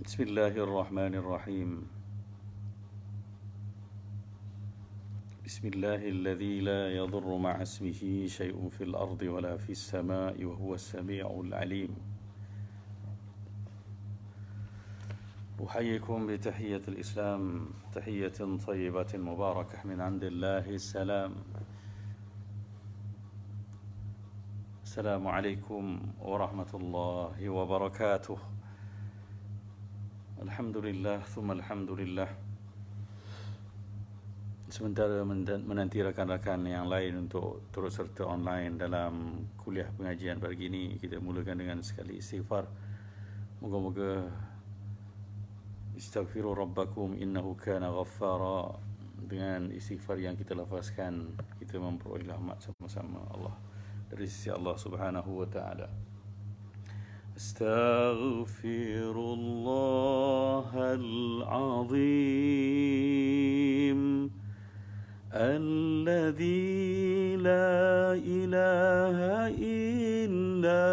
بسم الله الرحمن الرحيم. بسم الله الذي لا يضر مع اسمه شيء في الأرض ولا في السماء وهو السميع العليم. أحييكم بتحية الإسلام، تحية طيبة مباركة من عند الله السلام. السلام عليكم ورحمة الله وبركاته. Alhamdulillah, thumma alhamdulillah. Sementara menanti rakan-rakan yang lain untuk turut serta online dalam kuliah pengajian pagi ini, kita mulakan dengan sekali istighfar. Moga-moga istaghfiru rabbakum innahu kana ghaffara. Dengan istighfar yang kita lafazkan, kita memperoleh rahmat sama-sama Allah dari sisi Allah Subhanahu wa taala. أستغفر الله العظيم الذي لا إله إلا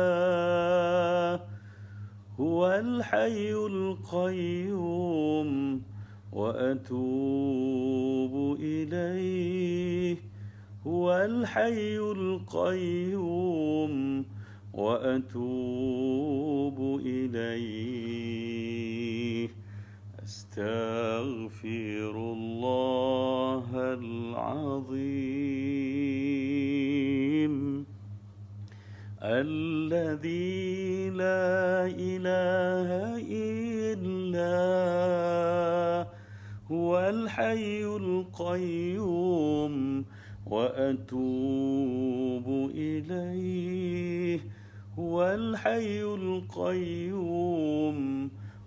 هو الحي القيوم وأتوب إليه هو الحي القيوم وأتوب إليه أستغفر الله العظيم الذي لا إله إلا هو الحي القيوم وأتوب إليه هو الحي القيوم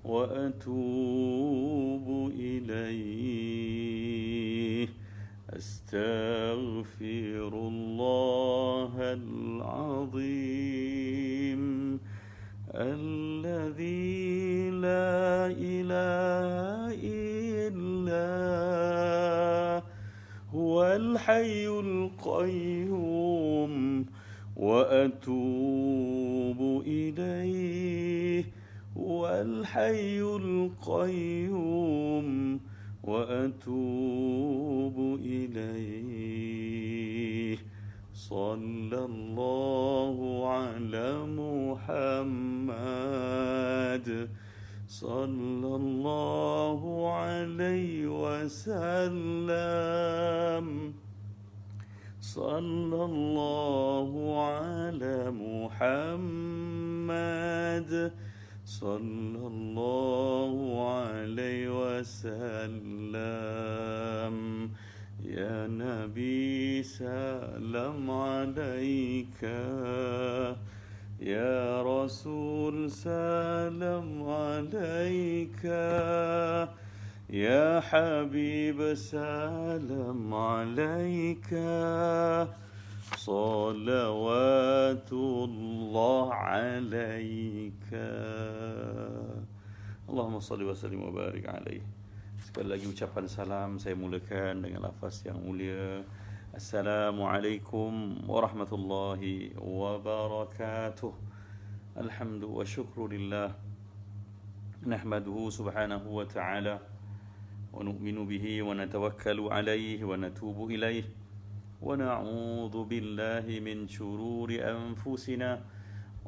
وأتوب إليه أستغفر الله العظيم الذي لا إله إلا هو الحي القيوم وأتوب إليه هو الحي القيوم وأتوب إليه صلى الله على محمد صلى الله عليه وسلم صلى الله على محمد صلى الله عليه وسلم يا نبي سلام عليك يا رسول سلام عليك يا حبيب سلام عليك صلوات الله عليك Allahumma salli wa sallim wa barik alaih. Sekali lagi ucapan salam saya mulakan dengan lafaz yang mulia. Assalamualaikum warahmatullahi wabarakatuh. Alhamdu wa syukru lillah. Nahmaduhu subhanahu wa ta'ala wa nu'minu bihi wa natawakkalu alaihi wa natubu ilaih wa na'udhu billahi min syururi anfusina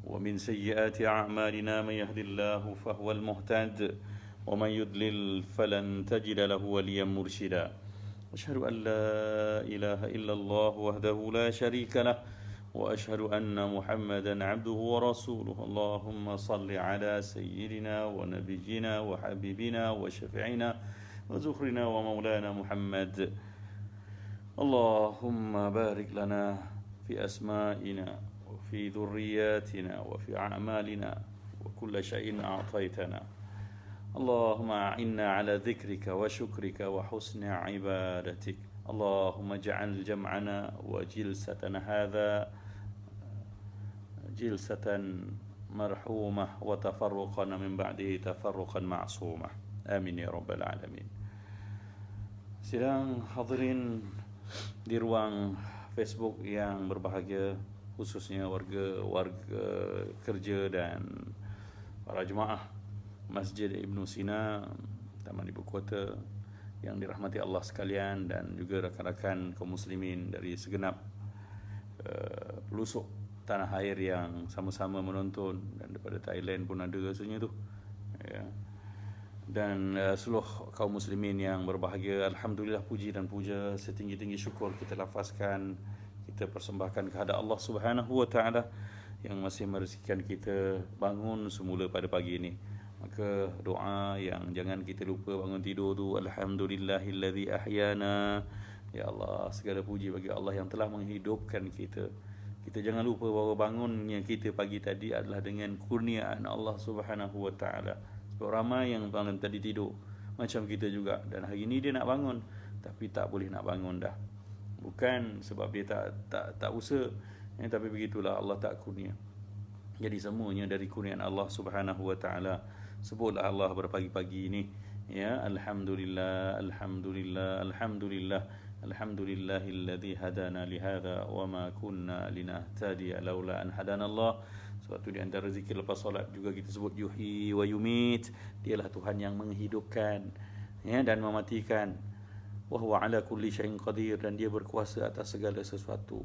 ومن سيئات أعمالنا من يهد الله فهو المهتد ومن يضلل فلن تجد له وليا مرشدا أشهد أن لا إله إلا الله وحده لا شريك له وأشهد أن محمدا عبده ورسوله اللهم صل على سيدنا ونبينا وحبيبنا وشفيعنا وزخرنا ومولانا محمد اللهم بارك لنا في أسمائنا وفي ذرياتنا وفي أعمالنا وكل شيء أعطيتنا اللهم أعنا على ذكرك وشكرك وحسن عبادتك اللهم اجعل جمعنا وجلستنا هذا جلسة مرحومة وتفرقنا من بعده تفرقا معصومة آمين يا رب العالمين. Sidang hadirin di ruang Facebook yang berbahagia, khususnya warga kerja dan para jemaah Masjid Ibn Sina, Taman Ibu Kota, yang dirahmati Allah sekalian, dan juga rakan-rakan kaum muslimin dari segenap pelosok tanah air yang sama-sama menonton, dan daripada Thailand pun ada rasanya tu, ya. Dan seluruh kaum muslimin yang berbahagia, alhamdulillah, puji dan puja setinggi-tinggi syukur kita lafazkan, kita persembahkan kepada Allah Subhanahu wa taala yang masih merezekikan kita bangun semula pada pagi ini. Maka doa yang jangan kita lupa bangun tidur tu, alhamdulillahilladzi ahyana. Ya Allah, segala puji bagi Allah yang telah menghidupkan kita. Kita jangan lupa bahawa bangunnya kita pagi tadi adalah dengan kurniaan Allah Subhanahu wa taala. Sebab ramai yang bangun tadi tidur macam kita juga, dan hari ini dia nak bangun tapi tak boleh nak bangun dah. Bukan sebab dia tak usaha, tapi begitulah Allah tak kurnia. Jadi semuanya dari kurniaan Allah Subhanahu wa taala. Sebutlah Allah berpagi-pagi ini, ya, alhamdulillah, alhamdulillah, alhamdulillah, alhamdulillahilladzi hadana lihadza wa ma kunna linahtadiya laula an hadana Allah. Sebab tu di antara zikir lepas solat juga kita sebut yuhyi wa yumit. Dialah Tuhan yang menghidupkan, ya, dan mematikan. Wa huwa ala kulli syai'in qadir, dan dia berkuasa atas segala sesuatu.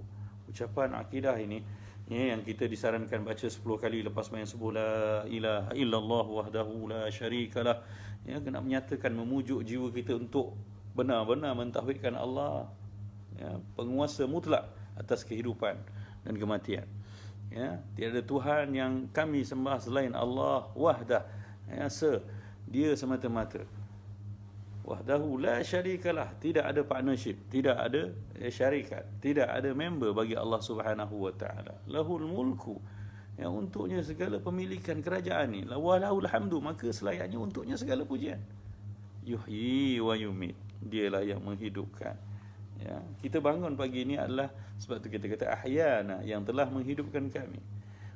Ucapan akidah ini, ya, yang kita disarankan baca 10 kali lepas main subuh, la ilaha illallah wahdahu la syarikalah, ya, kena menyatakan, memujuk jiwa kita untuk benar-benar mentauhidkan Allah, ya, penguasa mutlak atas kehidupan dan kematian. Ya, tiada Tuhan yang kami sembah selain Allah wahdah, ya, dia semata-mata. Wahdahu la syarikalah, tidak ada partnership, tidak ada syarikat, tidak ada member bagi Allah Subhanahu wa taala. Lahul mulku, yang untuknya segala pemilikan kerajaan ni. Walahul hamdu, maka selayaknya untuknya segala pujian. Yuhyi wa yumit, dialah yang menghidupkan. Ya, kita bangun pagi ini adalah sebab tu kita kata ahyana, yang telah menghidupkan kami.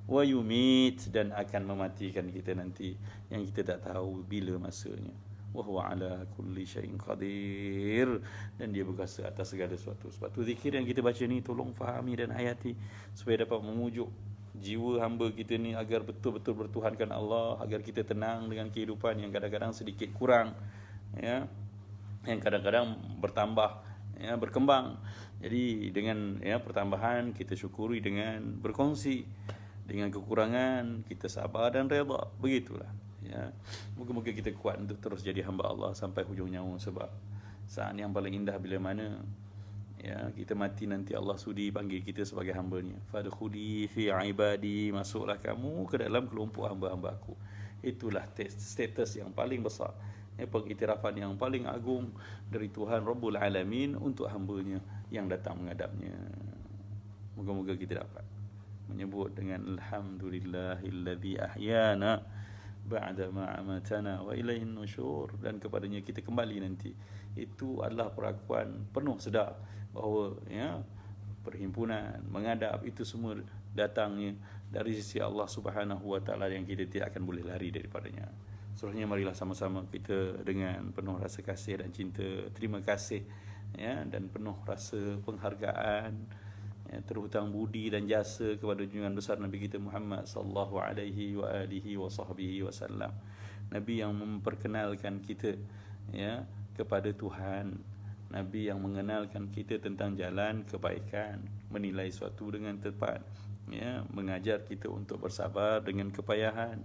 Wa yumit, dan akan mematikan kita nanti, yang kita tak tahu bila masanya. Wa huwa ala kulli syai'in qadir, dan dia berkuasa atas segala sesuatu. Sebab tu zikir yang kita baca ni tolong fahami dan hayati supaya dapat memujuk jiwa hamba kita ni agar betul-betul bertuhankan Allah, agar kita tenang dengan kehidupan yang kadang-kadang sedikit kurang, ya, yang kadang-kadang bertambah, ya, berkembang. Jadi dengan, ya, pertambahan kita syukuri dengan berkongsi, dengan kekurangan kita sabar dan redha. Begitulah, ya. Moga-moga kita kuat untuk terus jadi hamba Allah sampai hujung nyawa. Sebab saat yang paling indah bila mana, ya, kita mati nanti Allah sudi panggil kita sebagai hamba-Nya. Fadkhuli fi ibadi, masuklah kamu ke dalam kelompok hamba-hamba aku. Itulah status yang paling besar, ya, pengiktirafan yang paling agung dari Tuhan Rabbul Alamin untuk hamba-Nya yang datang menghadapnya. Moga-moga kita dapat menyebut dengan alhamdulillahilladzi ahyana ba'da ma amatana wa ilaihin nusyur, dan kepadanya kita kembali nanti. Itu adalah perakuan penuh sedar bahawa, ya, perhimpunan, menghadap, itu semua datangnya dari sisi Allah Subhanahu wa taala yang kita tidak akan boleh lari daripadanya. Seterusnya marilah sama-sama kita dengan penuh rasa kasih dan cinta, terima kasih, ya, dan penuh rasa penghargaan, ya, terhutang budi dan jasa kepada junjungan besar Nabi kita Muhammad sallallahu alaihi wa alihi wa sahbihi wasallam. Nabi yang memperkenalkan kita, ya, kepada Tuhan, Nabi yang mengenalkan kita tentang jalan kebaikan, menilai suatu dengan tepat, ya, mengajar kita untuk bersabar dengan kepayahan,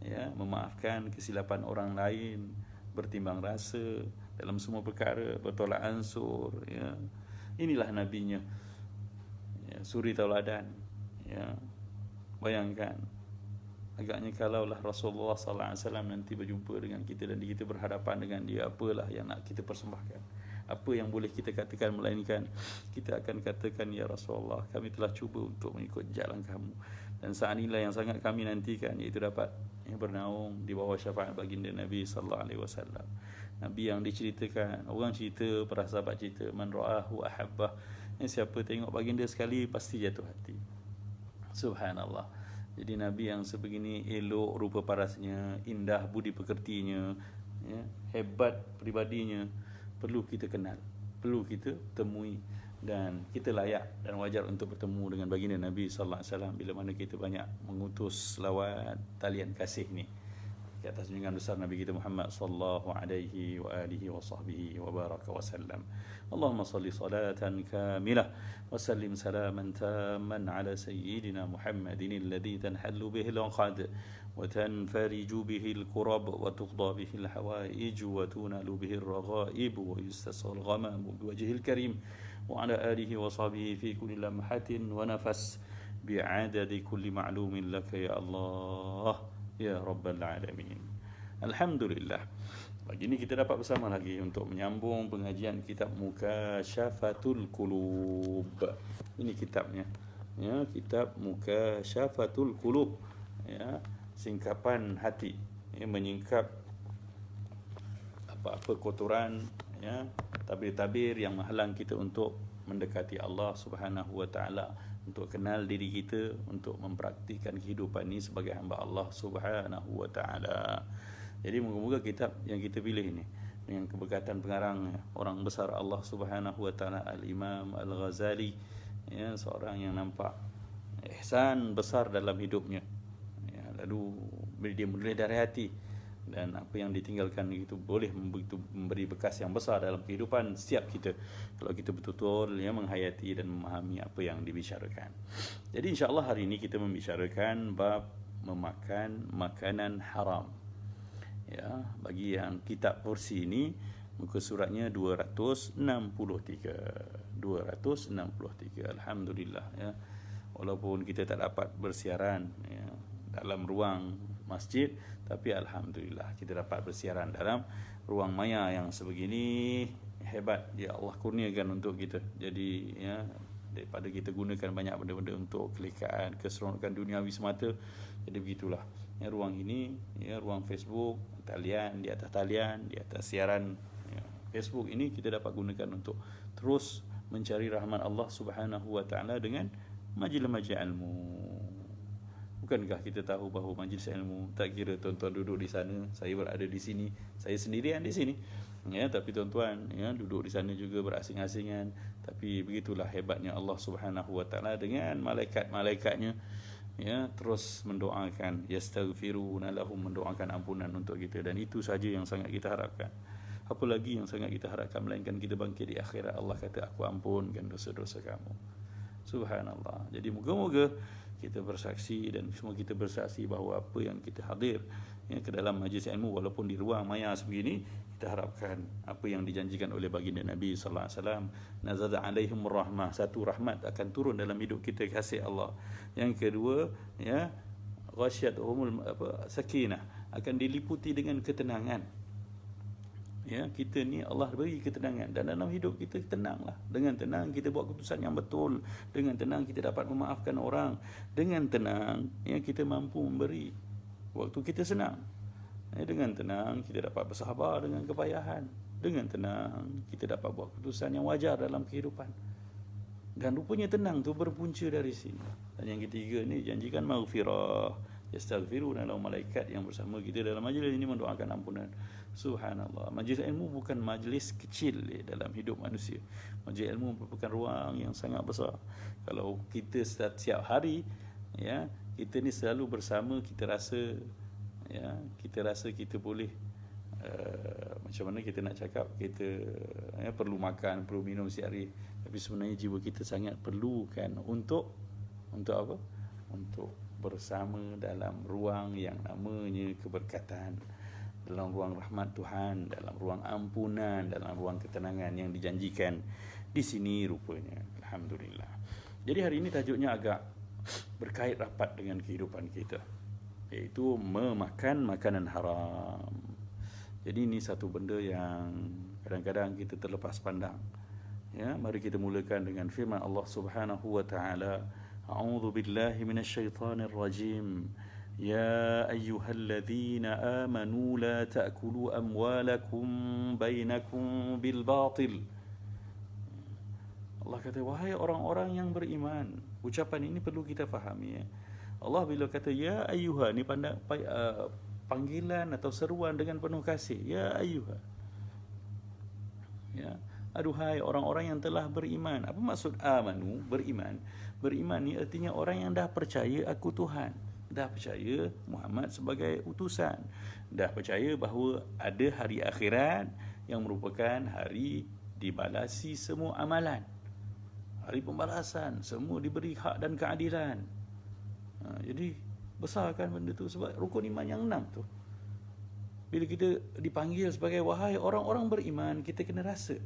ya, memaafkan kesilapan orang lain, bertimbang rasa dalam semua perkara, bertolak ansur, ya. Inilah nabinya, ya, suri tauladan, ya. Bayangkan agaknya kalaulah Rasulullah sallallahu alaihi wasallam nanti berjumpa dengan kita dan kita berhadapan dengan dia, apalah yang nak kita persembahkan? Apa yang boleh kita katakan melainkan kita akan katakan, ya Rasulullah, kami telah cuba untuk mengikut jalan kamu, dan saat inilah yang sangat kami nantikan, iaitu dapat, ya, bernaung di bawah syafaat baginda Nabi sallallahu alaihi wasallam. Nabi yang diceritakan, orang cerita, para sahabat cerita, man ra'ahu ahabbah, siapa tengok baginda sekali pasti jatuh hati. Subhanallah. Jadi Nabi yang sebegini elok rupa parasnya, indah budi pekertinya, ya, hebat pribadinya, perlu kita kenal, perlu kita temui, dan kita layak dan wajar untuk bertemu dengan baginda Nabi sallallahu alaihi wasallam bila mana kita banyak mengutus selawat talian kasih ni di atas junjungan besar Nabi kita Muhammad sallallahu alaihi wa alihi wa sahbihi wa baraka wa sallam. Allahumma salli salatan kamilah wa sallim salaman tamman ala sayyidina Muhammadin alladhi tanhallu bihi al-uqad wa tanfariju bihi al-kurab wa tuqda bihi al-hawaij wa tunalu bihi al-raghaib wa yustasqa al-ghamam biwajhihi al-karim wa ala alihi wa sahbihi fi kulli lamhatin wa nafas bi'adadi kulli ma'lumin laka ya Allah ya Rabbal Alamin. Alhamdulillah. Pagi ini kita dapat bersama lagi untuk menyambung pengajian kitab Mukasyafatul Qulub. Ini kitabnya. Ya, kitab Mukasyafatul Qulub. Ya, singkapan hati. Ya, menyingkap apa-apa kotoran, ya, tabir-tabir yang menghalang kita untuk mendekati Allah Subhanahu wa taala, untuk kenal diri kita, untuk mempraktikkan kehidupan ini sebagai hamba Allah Subhanahu wa taala. Jadi moga-moga kitab yang kita pilih ini dengan keberkatan pengarang orang besar Allah Subhanahu wa taala Al-Imam Al-Ghazali, ya, seorang yang nampak ihsan besar dalam hidupnya. Ya, lalu dia menulis dari hati, dan apa yang ditinggalkan itu boleh memberi bekas yang besar dalam kehidupan setiap kita kalau kita betul-betul ya menghayati dan memahami apa yang dibicarakan. Jadi insya-Allah hari ini kita membicarakan bab memakan makanan haram. Ya, bagi yang kitab porsi ini muka suratnya 263. Alhamdulillah, ya. Walaupun kita tak dapat bersiaran, ya, dalam ruang masjid, tapi alhamdulillah kita dapat bersiaran dalam ruang maya yang sebegini. Hebat ya Allah kurniakan untuk kita. Jadi ya, daripada kita gunakan banyak benda-benda untuk kelikaan keseronokan duniawi semata, jadi begitulah ya, ruang ini ya, ruang Facebook talian, di atas talian, di atas siaran ya, Facebook ini kita dapat gunakan untuk terus mencari rahmat Allah Subhanahu wa taala dengan majlis-majlis ilmu. Bukankah kita tahu bahawa majlis ilmu, tak kira tuan-tuan duduk di sana, saya berada di sini, saya sendirian di sini, ya, tapi tuan-tuan ya duduk di sana juga berasing-asingan. Tapi begitulah hebatnya Allah Subhanahu wa taala dengan malaikat-malaikatnya, ya, terus mendoakan, yastaghfiruna lahum, mendoakan ampunan untuk kita. Dan itu saja yang sangat kita harapkan. Apa lagi yang sangat kita harapkan melainkan kita bangkit di akhirat Allah kata, aku ampunkan dosa-dosa kamu. Subhanallah. Jadi moga-moga kita bersaksi dan semua kita bersaksi bahawa apa yang kita hadir ya, ke dalam majlis ilmu walaupun di ruang maya sebegini, kita harapkan apa yang dijanjikan oleh baginda Nabi sallallahu alaihi wasallam, nazala alaihim rahmah, satu rahmat akan turun dalam hidup kita, kasih Allah. Yang kedua ya, ghasyiyatuhumul sakinah, akan diliputi dengan ketenangan. Ya, kita ni Allah beri ketenangan, dan dalam hidup kita tenanglah. Dengan tenang kita buat keputusan yang betul, dengan tenang kita dapat memaafkan orang, dengan tenang ya kita mampu memberi waktu kita senang. Ya, dengan tenang kita dapat bersabar dengan kepayahan, dengan tenang kita dapat buat keputusan yang wajar dalam kehidupan. Dan rupanya tenang tu berpunca dari sini. Dan yang ketiga ni janjikan maghfirah, yastaghfiruna lahum, malaikat yang bersama kita dalam majlis ini mendoakan ampunan. Subhanallah. Majlis ilmu bukan majlis kecil dalam hidup manusia. Majlis ilmu merupakan ruang yang sangat besar. Kalau kita setiap hari ya, kita ni selalu bersama, kita rasa kita boleh macam mana kita nak cakap, kita ya, perlu makan, perlu minum setiap hari, tapi sebenarnya jiwa kita sangat perlukan untuk apa? Untuk bersama dalam ruang yang namanya keberkatan, dalam ruang rahmat Tuhan, dalam ruang ampunan, dalam ruang ketenangan yang dijanjikan di sini rupanya. Alhamdulillah. Jadi hari ini tajuknya agak berkait rapat dengan kehidupan kita, iaitu memakan makanan haram. Jadi ini satu benda yang kadang-kadang kita terlepas pandang. Ya, mari kita mulakan dengan firman Allah Subhanahu wa taala. A'udzu billahi minasyaitonir rajim. يا أيها الذين آمنوا لا تأكلوا أموالكم بينكم بالباطل. Allah kata, wahai orang-orang yang beriman. Ucapan ini perlu kita fahami ya. Allah bila kata ya ayyuha, ni panggilan atau seruan dengan penuh kasih. Ya ayyuha, ya, aduhai orang-orang yang telah beriman. Apa maksud amanu? Beriman. Beriman ni artinya orang yang dah percaya aku Tuhan, dah percaya Muhammad sebagai utusan, dah percaya bahawa ada hari akhirat yang merupakan hari dibalasi semua amalan, hari pembalasan, semua diberi hak dan keadilan. Jadi besarkan benda tu, sebab rukun iman yang 6 tu, bila kita dipanggil sebagai wahai orang-orang beriman, kita kena rasa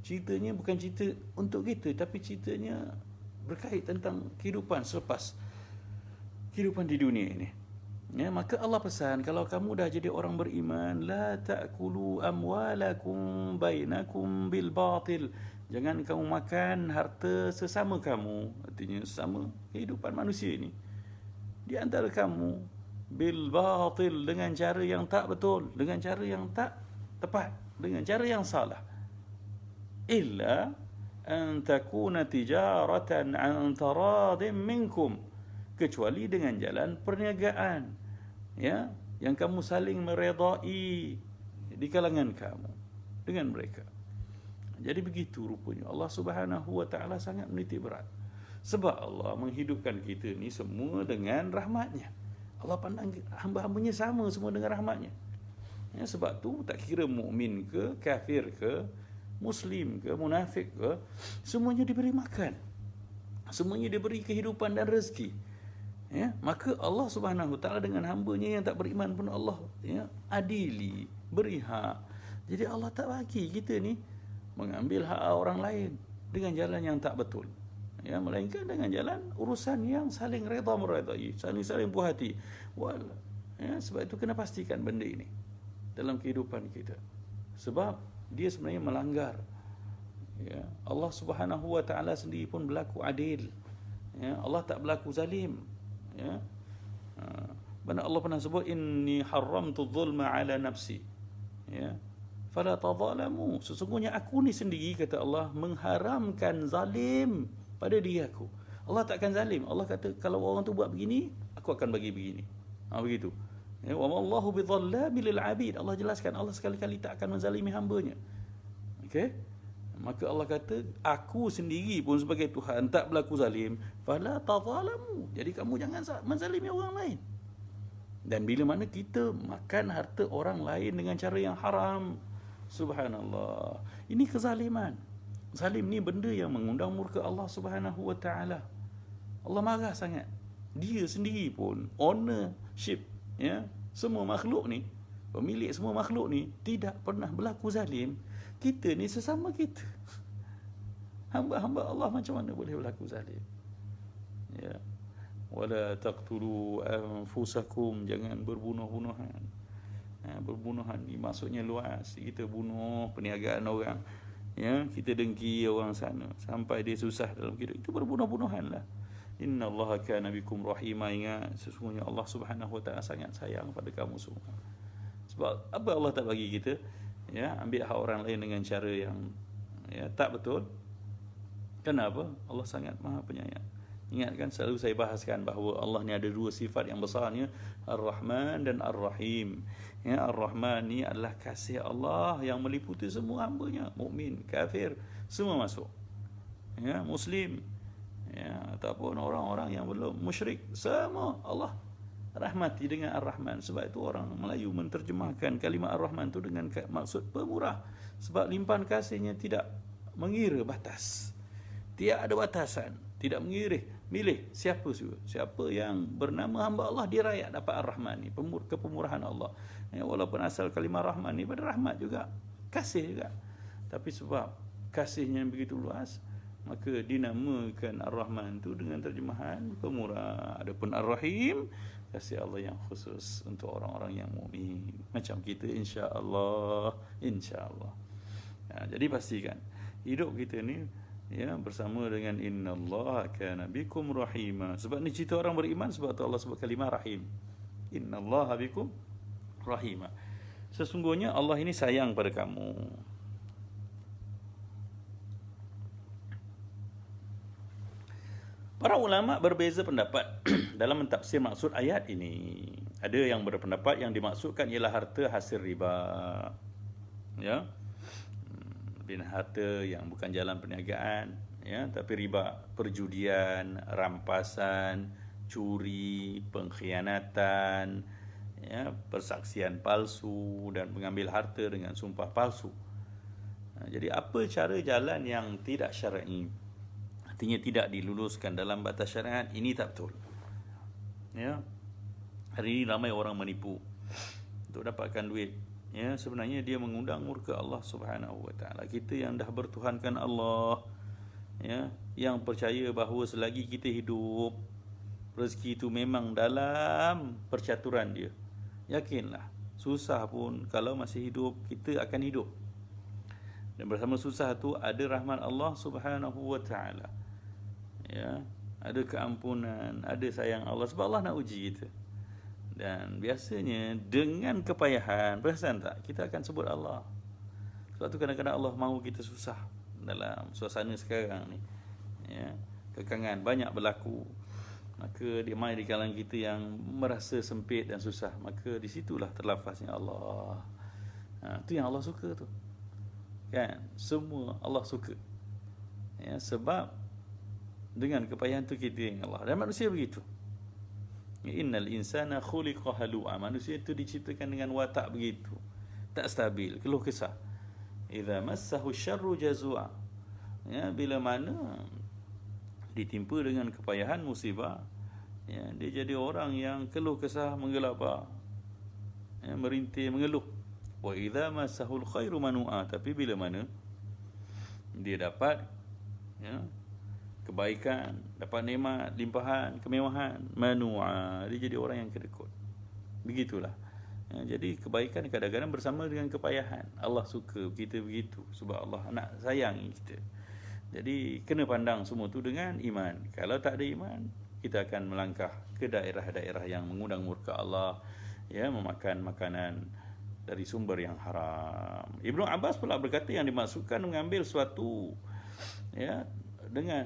ceritanya bukan cerita untuk kita, tapi ceritanya berkait tentang kehidupan selepas kehidupan di dunia ini. Ya, maka Allah pesan, kalau kamu dah jadi orang beriman, la ta'kulu amwalakum bainakum bil batil. Jangan kamu makan harta sesama kamu, artinya sesama kehidupan manusia ini, di antara kamu, bil batil, dengan cara yang tak betul, dengan cara yang tak tepat, dengan cara yang salah. Illa an takuna tijaratan an taradin minkum, kecuali dengan jalan perniagaan, ya, yang kamu saling meredai di kalangan kamu dengan mereka. Jadi begitu rupanya Allah Subhanahu wa taala sangat menitik berat, sebab Allah menghidupkan kita ni semua dengan rahmat-Nya. Allah pandang hamba-hambanya sama semua dengan rahmat-Nya. Ya, sebab tu tak kira mukmin ke, kafir ke, muslim ke, munafik ke, semuanya diberi makan, semuanya diberi kehidupan dan rezeki. Ya, maka Allah Subhanahu wa taala dengan hamba-Nya yang tak beriman pun Allah, ya, adili, beri hak. Jadi Allah tak bagi kita ni mengambil hak orang lain dengan jalan yang tak betul, ya, melainkan dengan jalan urusan yang saling redha meredai, saling puas hati. Ya, sebab itu kena pastikan benda ini dalam kehidupan kita, sebab dia sebenarnya melanggar. Ya, Allah Subhanahu wa taala sendiri pun berlaku adil. Ya, Allah tak berlaku zalim. Ya. Mana Allah pernah sebut, inni haramtu zulma ala nafsi. Ya. Fala tadzalamu. Sesungguhnya aku ni sendiri, kata Allah, mengharamkan zalim pada diri aku. Allah takkan zalim. Allah kata kalau orang tu buat begini, aku akan bagi begini. Begitu. Ya, wa mallahu bidhallabil lil abid. Allah jelaskan, Allah sekali-kali tak akan menzalimi hamba-Nya. Okey? Maka Allah kata, aku sendiri pun sebagai Tuhan tak berlaku zalim. Fala tadzalamu. Jadi kamu jangan menzalimi orang lain. Dan bila mana kita makan harta orang lain dengan cara yang haram, subhanallah, ini kezaliman. Zalim ni benda yang mengundang murka Allah Subhanahu wa taala. Allah marah sangat. Dia sendiri pun ownership, ya, semua makhluk ni, pemilik semua makhluk ni tidak pernah berlaku zalim. Kita ni sesama kita, hamba-hamba Allah, macam mana boleh berlaku zalim? Ya, wala taqtulu anfusakum, jangan berbunuh-bunuhan. Berbunuhan ni maksudnya luas. Kita bunuh perniagaan orang, ya, kita dengki orang sana sampai dia susah dalam hidup, itu berbunuh-bunuhan lah. Innallaha kana bikum rahima. Ingat, sesungguhnya Allah Subhanahu wa taala sangat sayang pada kamu semua. Sebab apa Allah tak bagi kita, ya, ambil hak orang lain dengan cara yang, ya, tak betul? Kenapa? Allah sangat Maha Penyayang. Ingat kan, selalu saya bahaskan bahawa Allah ni ada dua sifat yang besarnya, Ar-Rahman dan Ar-Rahim. Ya, Ar-Rahman ni adalah kasih Allah yang meliputi semua hamba-Nya, mukmin, kafir, semua masuk. Ya, muslim, ya, ataupun orang-orang yang belum musyrik, semua Allah rahmati dengan Ar-Rahman. Sebab itu orang Melayu menterjemahkan kalimah Ar-Rahman tu dengan maksud pemurah, sebab limpahan kasihnya tidak mengira batas, tidak ada batasan, tidak mengira milih siapa juga. Siapa yang bernama hamba Allah, dia rakyat dapat Ar-Rahman ni, kepemurahan Allah. Ya, walaupun asal kalimah Rahman ni pada rahmat juga, kasih juga, tapi sebab kasihnya yang begitu luas, maka dinamakan Ar-Rahman tu dengan terjemahan pemurah. Adapun Ar-Rahim, kasih Allah yang khusus untuk orang-orang yang mukmin macam kita, insya-Allah, insya-Allah. Ya, jadi pastikan hidup kita ni, ya, bersama dengan innallaha kana bikum rahima. Sebab ni cerita orang beriman, sebab tu Allah sebut kalimah rahim. Innallaha bikum rahima. Sesungguhnya Allah ini sayang pada kamu. Para ulama berbeza pendapat dalam mentafsir maksud ayat ini. Ada yang berpendapat yang dimaksudkan ialah harta hasil riba, ya, harta yang bukan jalan perniagaan, ya, tapi riba, perjudian, rampasan, curi, pengkhianatan, ya, persaksian palsu dan mengambil harta dengan sumpah palsu. Jadi apa cara jalan yang tidak syar'i, artinya tidak diluluskan dalam batas syariat, ini tak betul. Ya. Hari ini ramai orang menipu untuk dapatkan duit. Ya, sebenarnya dia mengundang murka Allah Subhanahu wa taala. Kita yang dah bertuhankan Allah, ya, yang percaya bahawa selagi kita hidup, rezeki itu memang dalam percaturan dia. Yakinlah, susah pun kalau masih hidup, kita akan hidup. Dan bersama susah tu ada rahmat Allah Subhanahu wa taala. Ya, ada keampunan, ada sayang Allah, sebab Allah nak uji kita. Dan biasanya dengan kepayahan, perasan tak, kita akan sebut Allah. Sebab tu kadang-kadang Allah mahu kita susah dalam suasana sekarang ni. Ya, kekangan banyak berlaku. Maka dia mai di kalangan kita yang merasa sempit dan susah, maka di situlah terlafaznya Allah. Tu yang Allah suka tu. Kan? Semua Allah suka. Ya, sebab dengan kepayahan tu kita yang Allah. Dan manusia begitu. Innal insana khuliqa halu'a. Manusia itu diciptakan dengan watak begitu. Tak stabil, keluh kesah. Idza massahu syarru jazua. Ya, bila mana ditimpa dengan kepayahan, musibah, ya, dia jadi orang yang keluh kesah, menggelabah, ya, merintih, mengeluh. Wa idza massahul khairu manu'a. Tapi bila mana dia dapat, ya, kebaikan, dapat nikmat, limpahan, kemewahan, manu'a, dia jadi orang yang kedekut. Begitulah. Ya, jadi kebaikan kadang-kadang bersama dengan kepayahan. Allah suka kita begitu sebab Allah nak sayangi kita. Jadi kena pandang semua tu dengan iman. Kalau tak ada iman, kita akan melangkah ke daerah-daerah yang mengundang murka Allah, ya, memakan makanan dari sumber yang haram. Ibnu Abbas pula berkata yang dimaksudkan mengambil suatu, ya,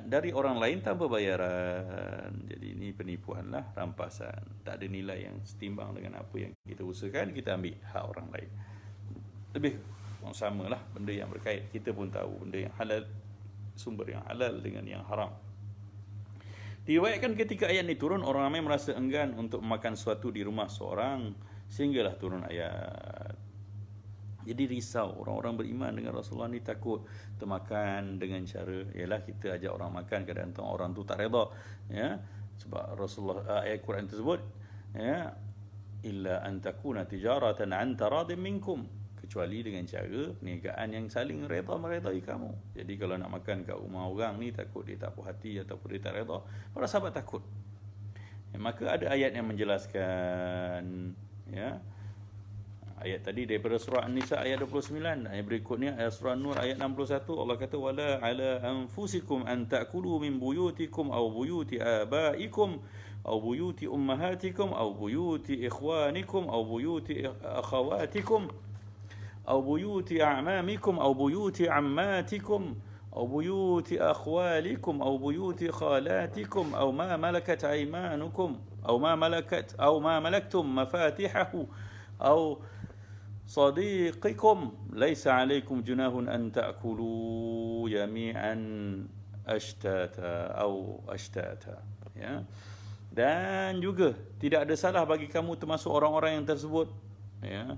dari orang lain tanpa bayaran. Jadi ini penipuanlah, rampasan. Tak ada nilai yang setimbang dengan apa yang kita usahakan, kita ambil hak orang lain. Lebih samalah benda yang berkait. Kita pun tahu benda yang halal, sumber yang halal dengan yang haram. Diriwayatkan ketika ayat ini turun, orang ramai merasa enggan untuk makan sesuatu di rumah seorang, sehinggalah turun ayat. Jadi risau orang-orang beriman dengan Rasulullah ni, takut termakan dengan cara, ialah kita ajak orang makan, kadang-kadang orang tu tak redha, ya, sebab Rasulullah, ayat Quran tersebut, ya, illa an takuna tijaratan an taradin minkum, kecuali dengan cara perniagaan yang saling meredai kamu. Jadi kalau nak makan kat rumah orang ni, takut dia tak puas hati ataupun dia tak redha, para sahabat takut. Ya, maka ada ayat yang menjelaskan, ya. Ayat tadi daripada surah An-Nisa ayat 29, ayat berikutnya ayat surah Nur ayat 61, Allah kata wala ala anfusikum an ta'kulu min buyutikum aw buyuti abaikum aw buyuti ummahatikum aw buyuti ikhwanikum aw buyuti akhawatikum aw buyuti a'mamikum aw buyuti ammatikum aw buyuti akhwalikum aw buyuti khalatikum aw ma malakat aymanukum aw ma malaktum mafatihahu aw صديقكم ليس عليكم جناح أن تأكلوا جميعا أشتاتا, ya. Dan juga tidak ada salah bagi kamu termasuk orang-orang yang tersebut, ya,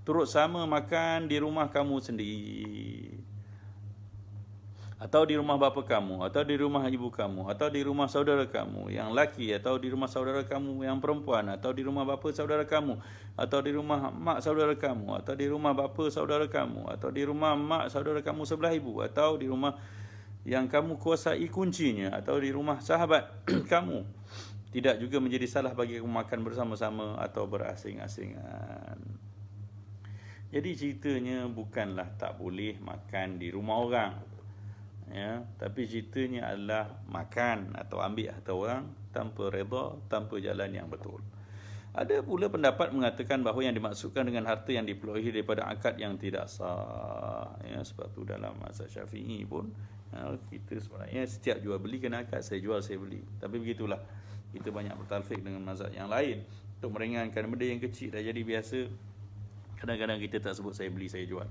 turut sama makan di rumah kamu sendiri, atau di rumah bapa kamu, atau di rumah ibu kamu, atau di rumah saudara kamu yang laki, atau di rumah saudara kamu yang perempuan, atau di rumah bapa saudara kamu, atau di rumah mak saudara kamu, atau di rumah bapa saudara kamu, atau di rumah mak saudara kamu sebelah ibu, atau di rumah yang kamu kuasai kuncinya, atau di rumah sahabat kamu. Tidak juga menjadi salah bagi kamu makan bersama-sama atau berasing-asingan. Jadi ceritanya bukanlah tak boleh makan di rumah orang, ya, tapi ceritanya adalah makan atau ambil harta orang tanpa redha, tanpa jalan yang betul. Ada pula pendapat mengatakan bahawa yang dimaksudkan dengan harta yang diperolehi daripada akad yang tidak sah, ya, sebab tu dalam mazhab Syafi'i pun, ya, kita sebenarnya setiap jual beli kena akad, saya jual saya beli. Tapi begitulah, kita banyak bertalfik dengan mazhab yang lain untuk meringankan benda yang kecil dah jadi biasa. Kadang-kadang kita tak sebut saya beli saya jual,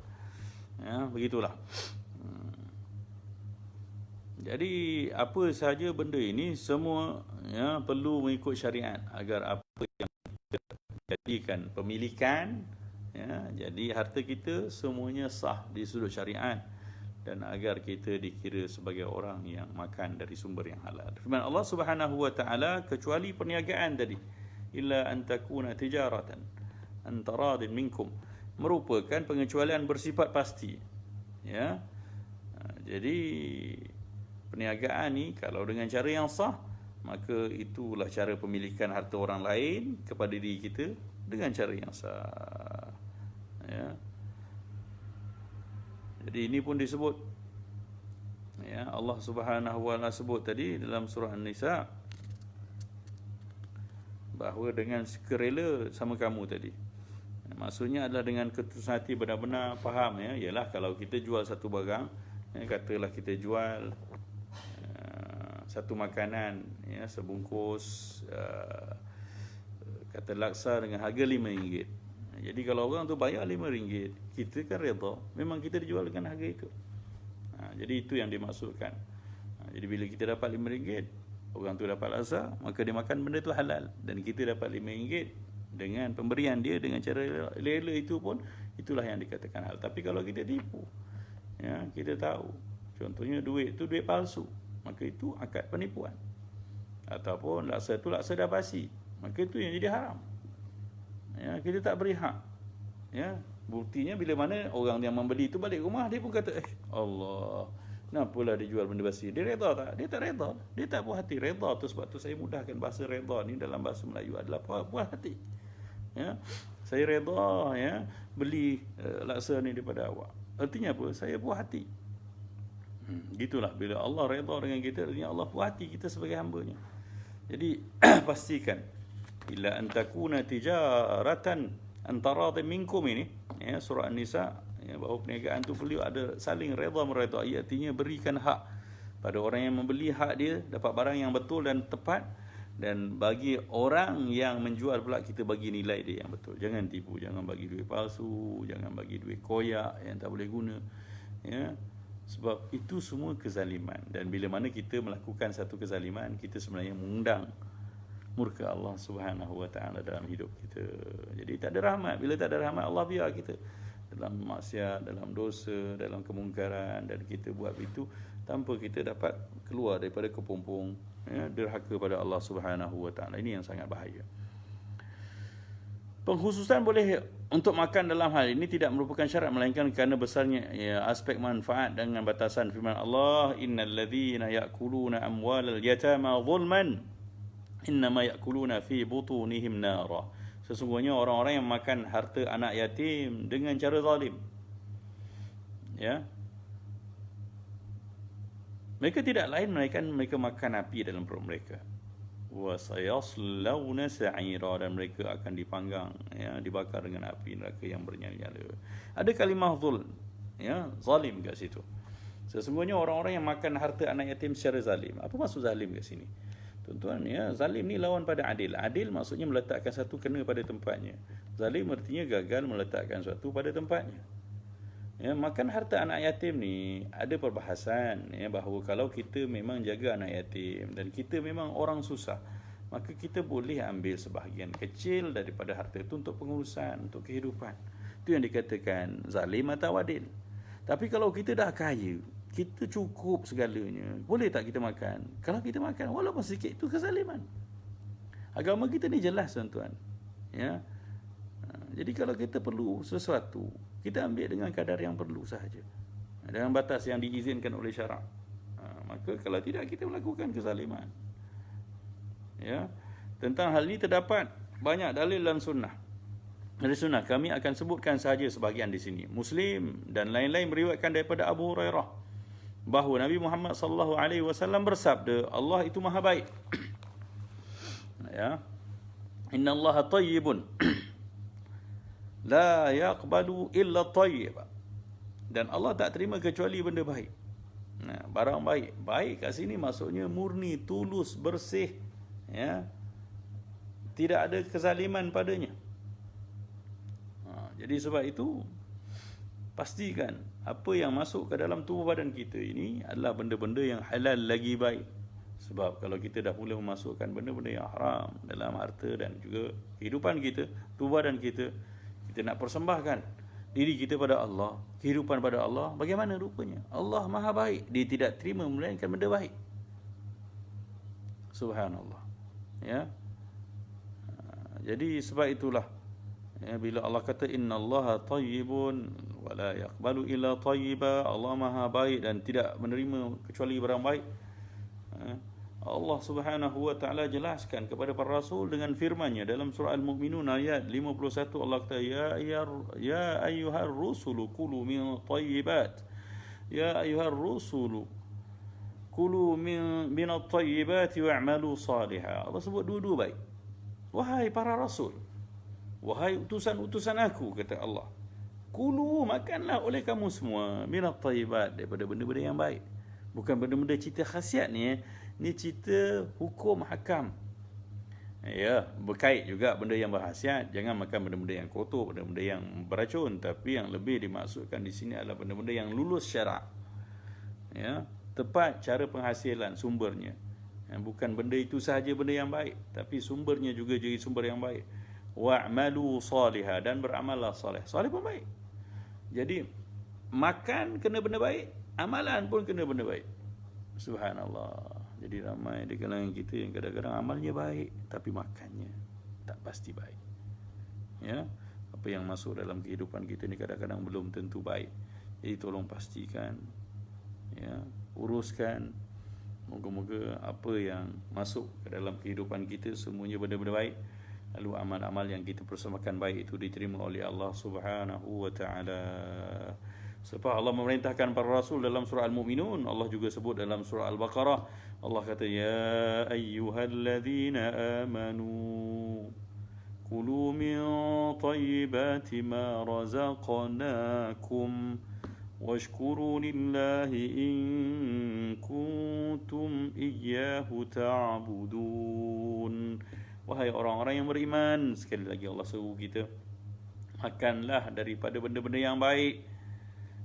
ya, begitulah. Jadi apa sahaja benda ini semua, ya, perlu mengikut syariat agar apa yang jadikan pemilikan, ya, jadi harta kita semuanya sah di sudut syariat, dan agar kita dikira sebagai orang yang makan dari sumber yang halal. Firman Allah Subhanahu wa taala, kecuali perniagaan tadi, illa an takuna tijaratan an taradin minkum, merupakan pengecualian bersifat pasti, ya. Jadi perniagaan ni kalau dengan cara yang sah, maka itulah cara pemilikan harta orang lain kepada diri kita dengan cara yang sah, ya. Jadi ini pun disebut, ya, Allah Subhanahu wa taala sebut tadi dalam surah An-Nisa bahawa dengan sukarela sama kamu tadi. Maksudnya adalah dengan ketulusan hati, benar-benar faham, ya. Ialah kalau kita jual satu barang, ya, katalah kita jual satu makanan, ya, sebungkus kata laksa dengan harga RM5. Jadi kalau orang tu bayar RM5, kita kan redha, memang kita dijual dengan harga itu. Jadi itu yang dimaksudkan. Jadi bila kita dapat RM5, orang tu dapat laksa, maka dia makan benda tu halal, dan kita dapat RM5 dengan pemberian dia dengan cara rela, itu pun itulah yang dikatakan halal. Tapi kalau kita tipu, ya, kita tahu contohnya duit tu duit palsu, maka itu akad penipuan. Ataupun laksa tu laksa dah basi, maka itu yang jadi haram, ya, kita tak beri hak, ya. Buktinya bila mana orang yang membeli itu balik rumah, dia pun kata, Allah, kenapalah dia jual benda basi? Dia reda tak? Dia tak reda. Dia tak puas hati. Reda tu sebab tu saya mudahkan bahasa reda ni dalam bahasa Melayu adalah puas hati, ya. Saya reda, ya, beli laksa ni daripada awak. Artinya apa? Saya puas hati. Gitulah bila Allah reda dengan kita, artinya Allah puas hati kita sebagai hamba-Nya. Jadi pastikan illa an takuna tijaratan antara minkum ini, ya, surah An-Nisa, ya, bahawa perniagaan tu perlu ada saling redha meredai, artinya berikan hak pada orang yang membeli, hak dia dapat barang yang betul dan tepat, dan bagi orang yang menjual pula kita bagi nilai dia yang betul. Jangan tipu, jangan bagi duit palsu, jangan bagi duit koyak yang tak boleh guna, ya. Sebab itu semua kezaliman, dan bila mana kita melakukan satu kezaliman, kita sebenarnya mengundang murka Allah Subhanahu wa taala dalam hidup kita. Jadi tak ada rahmat. Bila tak ada rahmat, Allah biar kita dalam maksiat, dalam dosa, dalam kemungkaran, dan kita buat itu tanpa kita dapat keluar daripada kepompong, ya, derhaka pada Allah Subhanahu wa taala. Ini yang sangat bahaya. Pengkhususan boleh untuk makan dalam hal ini tidak merupakan syarat, melainkan kerana besarnya, ya, aspek manfaat dengan batasan. Firman Allah, innal ladzina ya'kuluna amwalal yatama zulman innama ya'kuluna fi butunihim nara. Sesungguhnya orang-orang yang makan harta anak yatim dengan cara zalim, ya, mereka tidak lain melainkan mereka makan api dalam perut mereka. Wa sayaslawna sa'ira, dan mereka akan dipanggang, ya, dibakar dengan api neraka yang bernyala-nyala. Ada kalimah zul, ya, zalim kat situ. Sesungguhnya orang-orang yang makan harta anak yatim secara zalim. Apa maksud zalim kat sini? Tuan-tuan, ya, zalim ni lawan pada adil. Adil maksudnya meletakkan satu kena pada tempatnya. Zalim artinya gagal meletakkan sesuatu pada tempatnya. Ya, makan harta anak yatim ni ada perbahasan, ya, bahawa kalau kita memang jaga anak yatim dan kita memang orang susah, maka kita boleh ambil sebahagian kecil daripada harta itu untuk pengurusan, untuk kehidupan. Itu yang dikatakan zalim atau adil. Tapi kalau kita dah kaya, kita cukup segalanya, boleh tak kita makan? Kalau kita makan walaupun sikit, itu kezaliman. Agama kita ni jelas, tuan-tuan, ya. Jadi kalau kita perlu sesuatu, kita ambil dengan kadar yang perlu sahaja, dengan batas yang diizinkan oleh syarak. Maka kalau tidak, kita melakukan kezaliman, ya. Tentang hal ini terdapat banyak dalil dalam sunnah. Dari sunnah kami akan sebutkan sahaja sebahagian di sini. Muslim dan lain-lain meriwayatkan daripada Abu Hurairah bahawa Nabi Muhammad sallallahu alaihi wasallam bersabda, Allah itu maha baik. Ya. Innallaha tayyibun la yaqbalu illa tayyib. Dan Allah tak terima kecuali benda baik. Nah, barang baik. Baik kat sini maksudnya murni, tulus, bersih, ya. Tidak ada kezaliman padanya. Jadi sebab itu pastikan apa yang masuk ke dalam tubuh badan kita ini adalah benda-benda yang halal lagi baik. Sebab kalau kita dah mula memasukkan benda-benda yang haram dalam harta dan juga kehidupan kita, tubuh badan kita, kita nak persembahkan diri kita pada Allah, kehidupan pada Allah, bagaimana rupanya? Allah Maha baik, Dia tidak terima melainkan benda baik. Subhanallah. Ya. Jadi sebab itulah, ya, bila Allah kata innallaha tayyibun wa la yaqbalu illa tayyiba, Allah Maha baik dan tidak menerima kecuali barang baik. Allah Subhanahu wa taala jelaskan kepada para rasul dengan firman-Nya dalam surah Al-Mu'minun ayat 51. Allah kata ya ayyuhar rusulu kulu min thayyibat, ya ayyuhar rusulu kulu min at-tayyibati wa'malu salihan. Allah sebut dua-dua baik. Wahai para rasul, wahai utusan-utusan aku, kata Allah, kulu, makanlah oleh kamu semua, min at-tayyibat, daripada benda-benda yang baik. Bukan benda-benda cerita khasiat ni, ni cerita hukum hakam. Ya, berkait juga benda yang berkhasiat. Jangan makan benda-benda yang kotor, benda-benda yang beracun. Tapi yang lebih dimaksudkan di sini adalah benda-benda yang lulus syarak. Ya, tepat cara penghasilan sumbernya. Ya, bukan benda itu sahaja benda yang baik, tapi sumbernya juga jadi sumber yang baik. Wa'malu salihah, dan beramallah salih. Salih pun baik. Jadi makan kena benda baik, amalan pun kena benda baik. Subhanallah. Jadi ramai di kalangan kita yang kadang-kadang amalnya baik tapi makannya tak pasti baik. Ya, apa yang masuk dalam kehidupan kita ni kadang-kadang belum tentu baik. Jadi tolong pastikan, ya, uruskan. Moga-moga apa yang masuk ke dalam kehidupan kita semuanya benda-benda baik. Lalu amal-amal yang kita persembahkan baik itu diterima oleh Allah Subhanahu wa taala. Sebab Allah memerintahkan para rasul dalam surah Al-Mu'minun, Allah juga sebut dalam surah Al-Baqarah. Allah kata ya ayyuhalladzina amanu kulu min thayyibati ma razaqnakum washkuru lillahi in kuntum iyyahu ta'budun. Wahai orang-orang yang beriman, sekali lagi Allah seru kita, makanlah daripada benda-benda yang baik.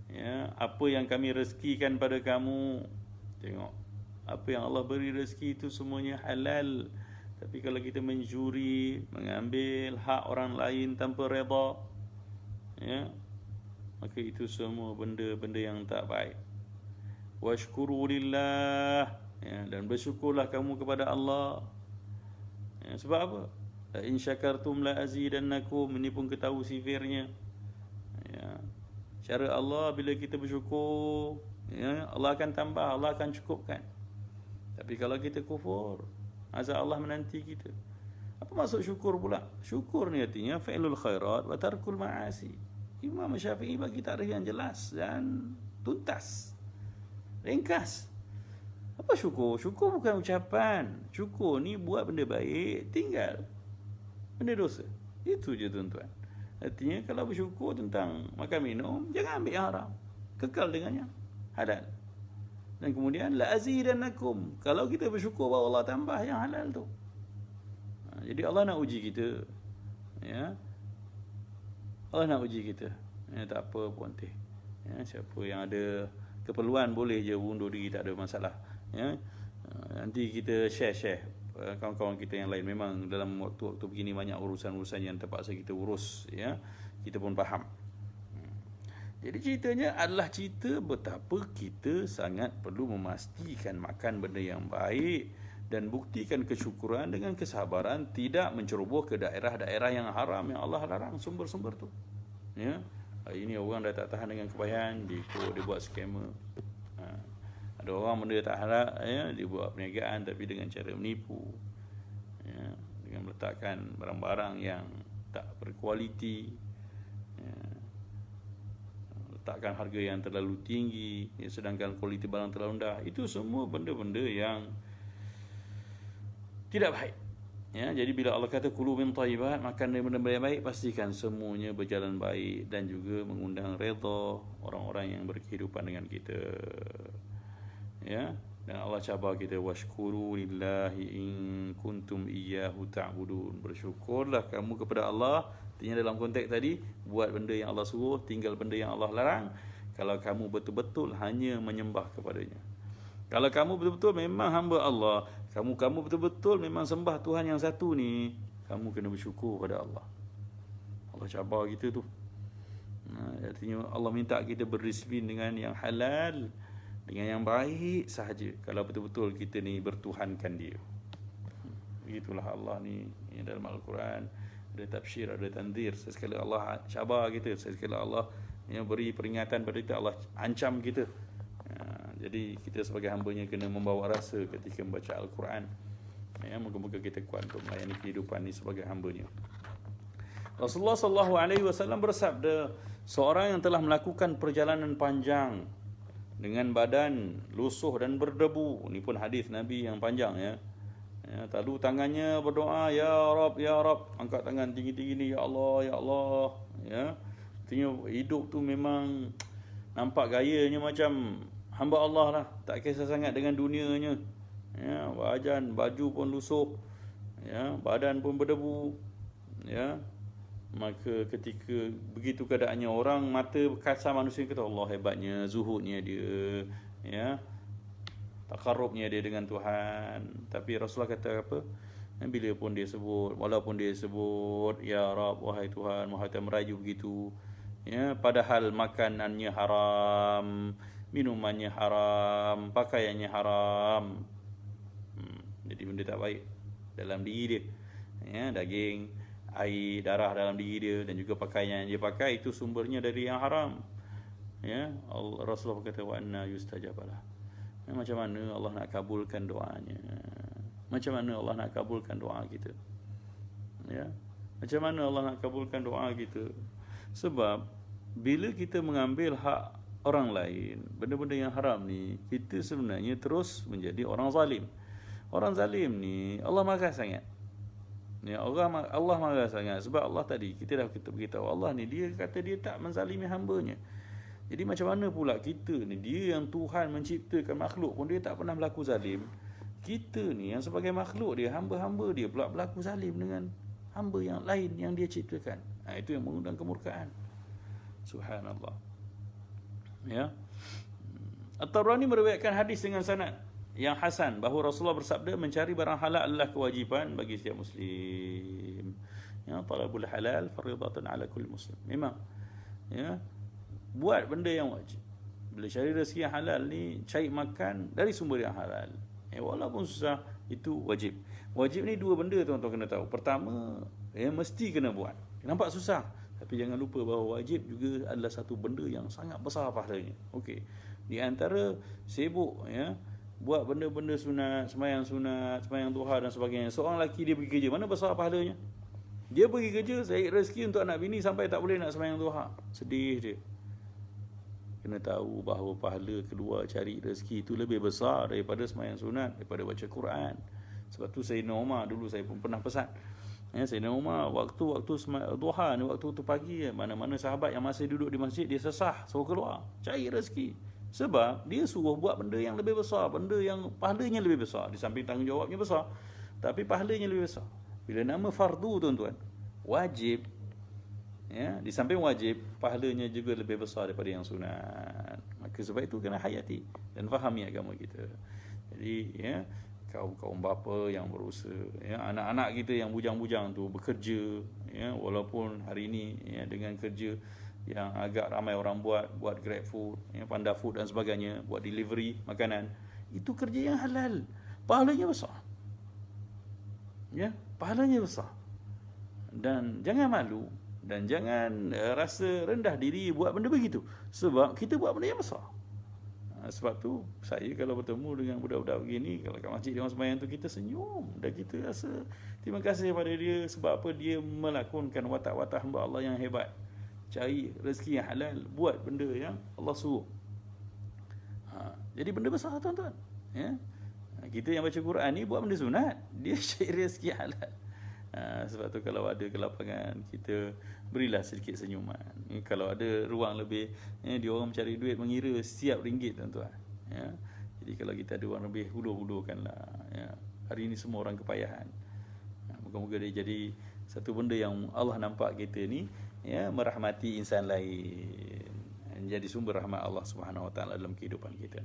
Ya, apa yang kami rezekikan pada kamu. Tengok, apa yang Allah beri rezeki itu semuanya halal. Tapi kalau kita mencuri, mengambil hak orang lain tanpa redha, ya, maka itu semua benda-benda yang tak baik. Washkuru lillah, ya, dan bersyukurlah kamu kepada Allah. Ya, sebab apa? La in syakartum la azidannakum. Ini pun ketahui sifirnya. Ya, cara Allah bila kita bersyukur, ya, Allah akan tambah, Allah akan cukupkan. Tapi kalau kita kufur, azab Allah menanti kita. Apa maksud syukur pula? Syukur ni artinya fi'lul khairat wa tarkul ma'asi. Imam Syafi'i bagi takrif yang jelas dan tuntas, ringkas. Apa syukur? Syukur bukan ucapan. Syukur ni buat benda baik, tinggal benda dosa. Itu je tuan-tuan. Artinya kalau bersyukur tentang makan minum, jangan ambil yang haram, kekal dengan yang halal. Dan kemudian la azidannakum, kalau kita bersyukur bahawa Allah tambah yang halal tu. Jadi Allah nak uji kita, ya. Allah nak uji kita. Ya, tak apa pun teh. Ya, siapa yang ada keperluan boleh je undur diri, tak ada masalah. Ya. Nanti kita share kawan-kawan kita yang lain. Memang dalam waktu-waktu begini banyak urusan-urusan yang terpaksa kita urus, ya. Kita pun faham. Jadi ceritanya adalah cerita betapa kita sangat perlu memastikan makan benda yang baik dan buktikan kesyukuran dengan kesabaran, tidak menceroboh ke daerah-daerah yang haram yang Allah larang sumber-sumber tu. Ya. Hari ini orang dah tak tahan dengan kebayan, dia buat scammer. Ada orang benda tak halal, ya, dia buat perniagaan tapi dengan cara menipu, ya, dengan meletakkan barang-barang yang tak berkualiti, ya, letakkan harga yang terlalu tinggi, ya, sedangkan kualiti barang terlalu rendah. Itu semua benda-benda yang tidak baik. Ya, jadi bila Allah kata kulu min thayyibat, makan dari benda-benda yang baik, pastikan semuanya berjalan baik dan juga mengundang redha orang-orang yang berkehidupan dengan kita. Ya, dan Allah cabar kita, washkuru lillahi in kuntum iyyahu ta'budun. Bersyukurlah kamu kepada Allah. Artinya dalam konteks tadi, buat benda yang Allah suruh, tinggal benda yang Allah larang, kalau kamu betul-betul hanya menyembah kepadanya. Kalau kamu betul-betul memang hamba Allah, kamu betul-betul memang sembah Tuhan yang satu ni, kamu kena bersyukur pada Allah. Allah cabar kita tu. Artinya Allah minta kita berdisiplin dengan yang halal, dengan yang baik sahaja. Kalau betul-betul kita ni bertuhankan dia. Begitulah Allah ni dalam Al-Quran. Ada tafsir, ada tanzir. Sekali Allah cabar kita, sekali Allah beri peringatan pada kita, Allah ancam kita. Jadi kita sebagai hamba-Nya kena membawa rasa ketika membaca Al-Quran. Moga-moga kita kuat untuk melayani kehidupan ni sebagai hamba-Nya. Rasulullah SAW bersabda, seorang yang telah melakukan perjalanan panjang dengan badan lusuh dan berdebu. Ini pun hadis Nabi yang panjang ya. Lalu tangannya berdoa, ya Rab, ya Rab, angkat tangan tinggi-tinggi ni, ya Allah, ya Allah. Ya. Artinya hidup tu memang nampak gayanya macam hamba Allah lah, tak kisah sangat dengan dunianya. Ya, baju pun lusuh, ya, badan pun berdebu. Ya. Maka ketika begitu keadaannya, orang mata kasar manusia kata Allah hebatnya, zuhudnya dia, ya, takarrubnya dia dengan Tuhan. Tapi Rasulullah kata apa? Bila pun dia sebut, walaupun dia sebut ya Rab, wahai Tuhan, wahai Tuhan, merayu begitu, ya, padahal makanannya haram, minumannya haram, pakaiannya haram. Jadi benda tak baik dalam diri dia, ya, daging, air, darah dalam diri dia, dan juga pakaian yang dia pakai itu sumbernya dari yang haram. Ya, Rasulullah kata wa anna yustajabalah. Macam mana Allah nak kabulkan doanya? Macam mana Allah nak kabulkan doa kita? Ya, macam mana Allah nak kabulkan doa kita? Sebab bila kita mengambil hak orang lain, benda-benda yang haram ni, kita sebenarnya terus menjadi orang zalim. Orang zalim ni Allah marah sangat. Ya, Allah marah sangat sebab Allah tadi kita dah beritahu Allah ni, dia kata dia tak menzalimi hamba-Nya. Jadi macam mana pula kita ni, dia yang Tuhan menciptakan makhluk pun dia tak pernah berlaku zalim. Kita ni yang sebagai makhluk dia, hamba-hamba dia pula berlaku zalim dengan hamba yang lain yang dia ciptakan. Itu yang mengundang kemurkaan. Subhanallah. Ya. At-Tabrani meriwayatkan hadis dengan sanad yang hasan bahawa Rasulullah bersabda, mencari barang halal adalah kewajipan bagi setiap muslim. Ya, talabul halal fardhatun ala kulli muslim. Memang, ya, buat benda yang wajib. Bila cari rezeki yang halal ni, cari makan dari sumber yang halal. Walaupun susah, itu wajib. Wajib ni dua benda tuan-tuan kena tahu. Pertama, mesti kena buat. Nampak susah, tapi jangan lupa bahawa wajib juga adalah satu benda yang sangat besar pahalanya. Okey. Di antara sibuk, ya, buat benda-benda sunat, sembahyang duha dan sebagainya. Seorang lelaki dia pergi kerja, mana besar pahalanya? Dia pergi kerja, cari rezeki untuk anak bini sampai tak boleh nak sembahyang duha. Sedih dia. Kena tahu bahawa pahala keluar cari rezeki itu lebih besar daripada sembahyang sunat, daripada baca Quran. Sebab tu Sayyidina Umar dulu saya pun pernah pesan. Sayyidina Umar waktu duha ni, waktu tu pagi, mana-mana sahabat yang masih duduk di masjid, dia sesah suruh keluar cari rezeki. Sebab dia suruh buat benda yang lebih besar, benda yang pahalanya lebih besar. Di samping tanggungjawabnya besar, tapi pahalanya lebih besar. Bila nama fardu tuan-tuan, wajib, ya, di samping wajib, pahalanya juga lebih besar daripada yang sunat. Maka sebab itu kena hayati dan fahami agama kita. Jadi, ya, kaum bapa yang berusaha, ya, anak-anak kita yang bujang-bujang tu bekerja, ya, walaupun hari ini, ya, dengan kerja yang agak ramai orang buat Grab Food, ya, Panda Food dan sebagainya, buat delivery makanan, itu kerja yang halal, pahalanya besar. Ya, pahalanya besar. Dan jangan malu dan jangan rasa rendah diri buat benda begitu, sebab kita buat benda yang besar. Sebab tu saya kalau bertemu dengan budak-budak begini, kalau kat masjid dia orang sembahyang tu, kita senyum dan kita rasa terima kasih kepada dia. Sebab apa? Dia melakonkan watak-watak hamba Allah yang hebat, cari rezeki yang halal, buat benda yang Allah suruh. Jadi benda besar tuan-tuan, ya. Kita yang baca Quran ni buat benda sunat, dia cari rezeki halal. Sebab tu kalau ada kelapangan, kita berilah sedikit senyuman. Kalau ada ruang lebih, ya, dia orang mencari duit mengira setiap ringgit tuan-tuan, ya. Jadi kalau kita ada ruang lebih, hulur-hulurkanlah, ya. Hari ini semua orang kepayahan. Moga-moga dia jadi satu benda yang Allah nampak kita ni, ya, merahmati insan lain, menjadi sumber rahmat Allah Subhanahu Wa Taala dalam kehidupan kita.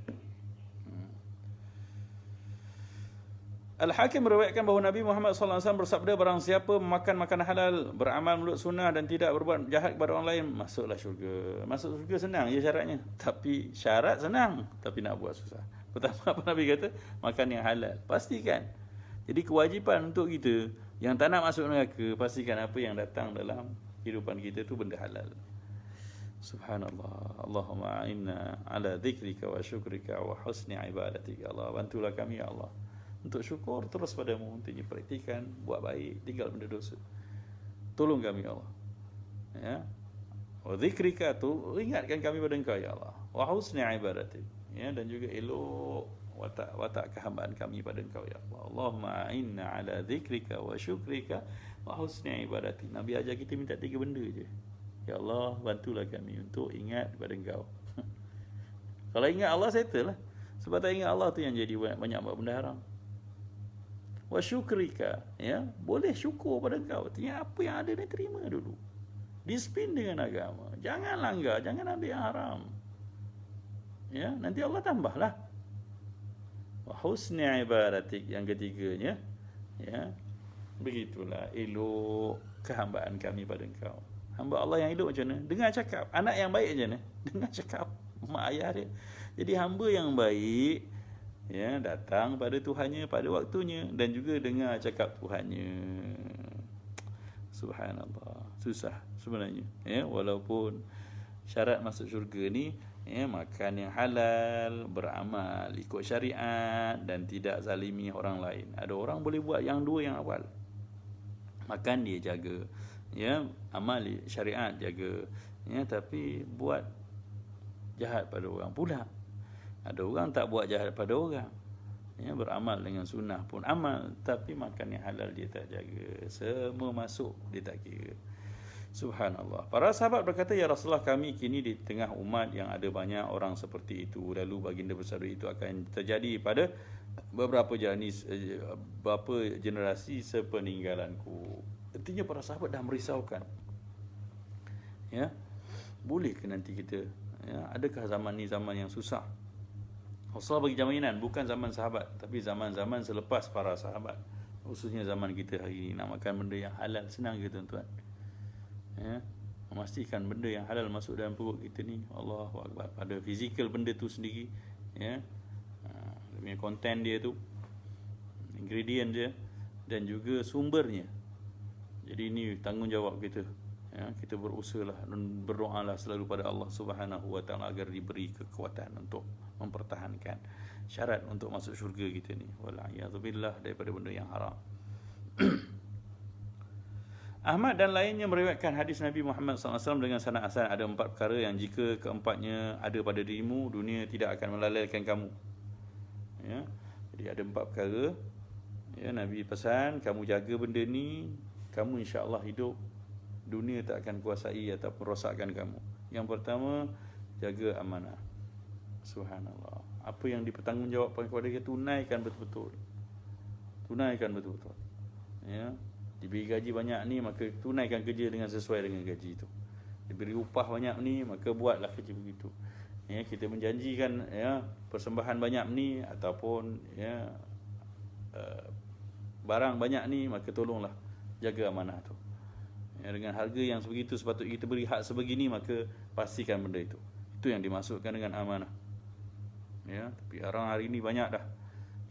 Al-Hakim meriwayatkan bahawa Nabi Muhammad SAW bersabda, barang siapa memakan makanan halal, beramal menurut sunnah dan tidak berbuat jahat kepada orang lain, masuklah syurga. Masuk syurga senang je syaratnya. Tapi syarat senang, tapi nak buat susah. Pertama apa Nabi kata? Makan yang halal. Pastikan. Jadi kewajipan untuk kita yang tak nak masuk neraka, pastikan apa yang datang dalam kehidupan kita tu benda halal. Subhanallah. Allahumma a'inna ala dhikrika wa syukrika wa husni ibadatika. Allah, bantulah kami ya Allah untuk syukur terus padamu, untuk praktikan, buat baik, tinggal benda dosa. Tolong kami ya Allah. Ya. Wa dzikrika, tu ingatkan kami pada Engkau ya Allah. Wa husni ibadatik. Ya, dan juga elok watak kehambaan kami pada Engkau ya Allah. Allahumma a'inna ala dzikrika wa syukrika wa husni ibadatik. Nabi ajar kita minta 3 benda je. Ya Allah, bantulah kami untuk ingat pada Engkau. Kalau ingat Allah, settle lah. Sebab tak ingat Allah tu yang jadi banyak buat benda haram. Wa syukrika, ya, boleh syukur pada Engkau. Artinya apa yang ada ni terima dulu. Disiplin dengan agama. Jangan langgar, jangan ambil yang haram. Ya, nanti Allah tambahlah. Wa husni ibadatik, yang ketiganya, ya. Begitulah elok kehambaan kami pada Engkau. Hamba Allah yang elok macam mana? Dengar cakap. Anak yang baik macam mana? Dengar cakap mak ayah dia. Jadi hamba yang baik, ya, datang pada Tuhannya pada waktunya dan juga dengar cakap Tuhannya. Subhanallah. Susah sebenarnya, ya, walaupun syarat masuk syurga ni, ya, makan yang halal, beramal ikut syariat dan tidak zalimi orang lain. Ada orang boleh buat yang dua yang awal. Makan dia jaga, ya, amal syariat jaga, ya, tapi buat jahat pada orang pula. Ada orang tak buat jahat pada orang, ya, beramal dengan sunnah pun amal, tapi makan yang halal dia tak jaga. Semua masuk, dia tak kira. Subhanallah. Para sahabat berkata, ya Rasulullah, kami kini di tengah umat yang ada banyak orang seperti itu. Lalu baginda bersabda, itu akan terjadi pada beberapa generasi sepeninggalanku. Artinya para sahabat dah merisaukan, ya, boleh ke nanti kita, ya, adakah zaman ni zaman yang susah? Rasulullah bagi jaminan, bukan zaman sahabat, tapi zaman-zaman selepas para sahabat, khususnya zaman kita hari ini. Nak makan benda yang halal senang ke tuan-tuan? Ya, memastikan benda yang halal masuk dalam perut kita ni, Allahu Akbar. Pada fizikal benda tu sendiri, ya, dia punya konten dia tu, ingredient dia, dan juga sumbernya. Jadi ini tanggungjawab kita, ya, kita berusahalah dan berdoalah selalu pada Allah Subhanahu wa taala agar diberi kekuatan untuk mempertahankan syarat untuk masuk syurga kita ni. Wal'iyadzubillah, daripada benda yang haram. Ahmad dan lainnya meriwayatkan hadis Nabi Muhammad SAW dengan sanad hasan. Ada 4 perkara yang jika keempatnya ada pada dirimu, dunia tidak akan melalaikan kamu. Ya, jadi ada 4 perkara, ya, Nabi pesan kamu jaga benda ni, kamu insya-Allah hidup, dunia tak akan kuasai ataupun rosakkan kamu. Yang pertama, jaga amanah. Subhanallah. Apa yang dipertanggungjawabkan kepada kita, tunaikan betul-betul. Tunaikan betul-betul. Ya, diberi gaji banyak ni, maka tunaikan kerja dengan sesuai dengan gaji itu. Diberi upah banyak ni, maka buatlah kerja begitu. Ya, kita menjanjikan, ya, persembahan banyak ni ataupun, ya, barang banyak ni, maka tolonglah jaga amanah tu. Ya, dengan harga yang sebegitu sepatutnya kita beri hak sebegini, maka pastikan benda itu. Itu yang dimaksudkan dengan amanah. Ya, tapi orang hari ini banyak dah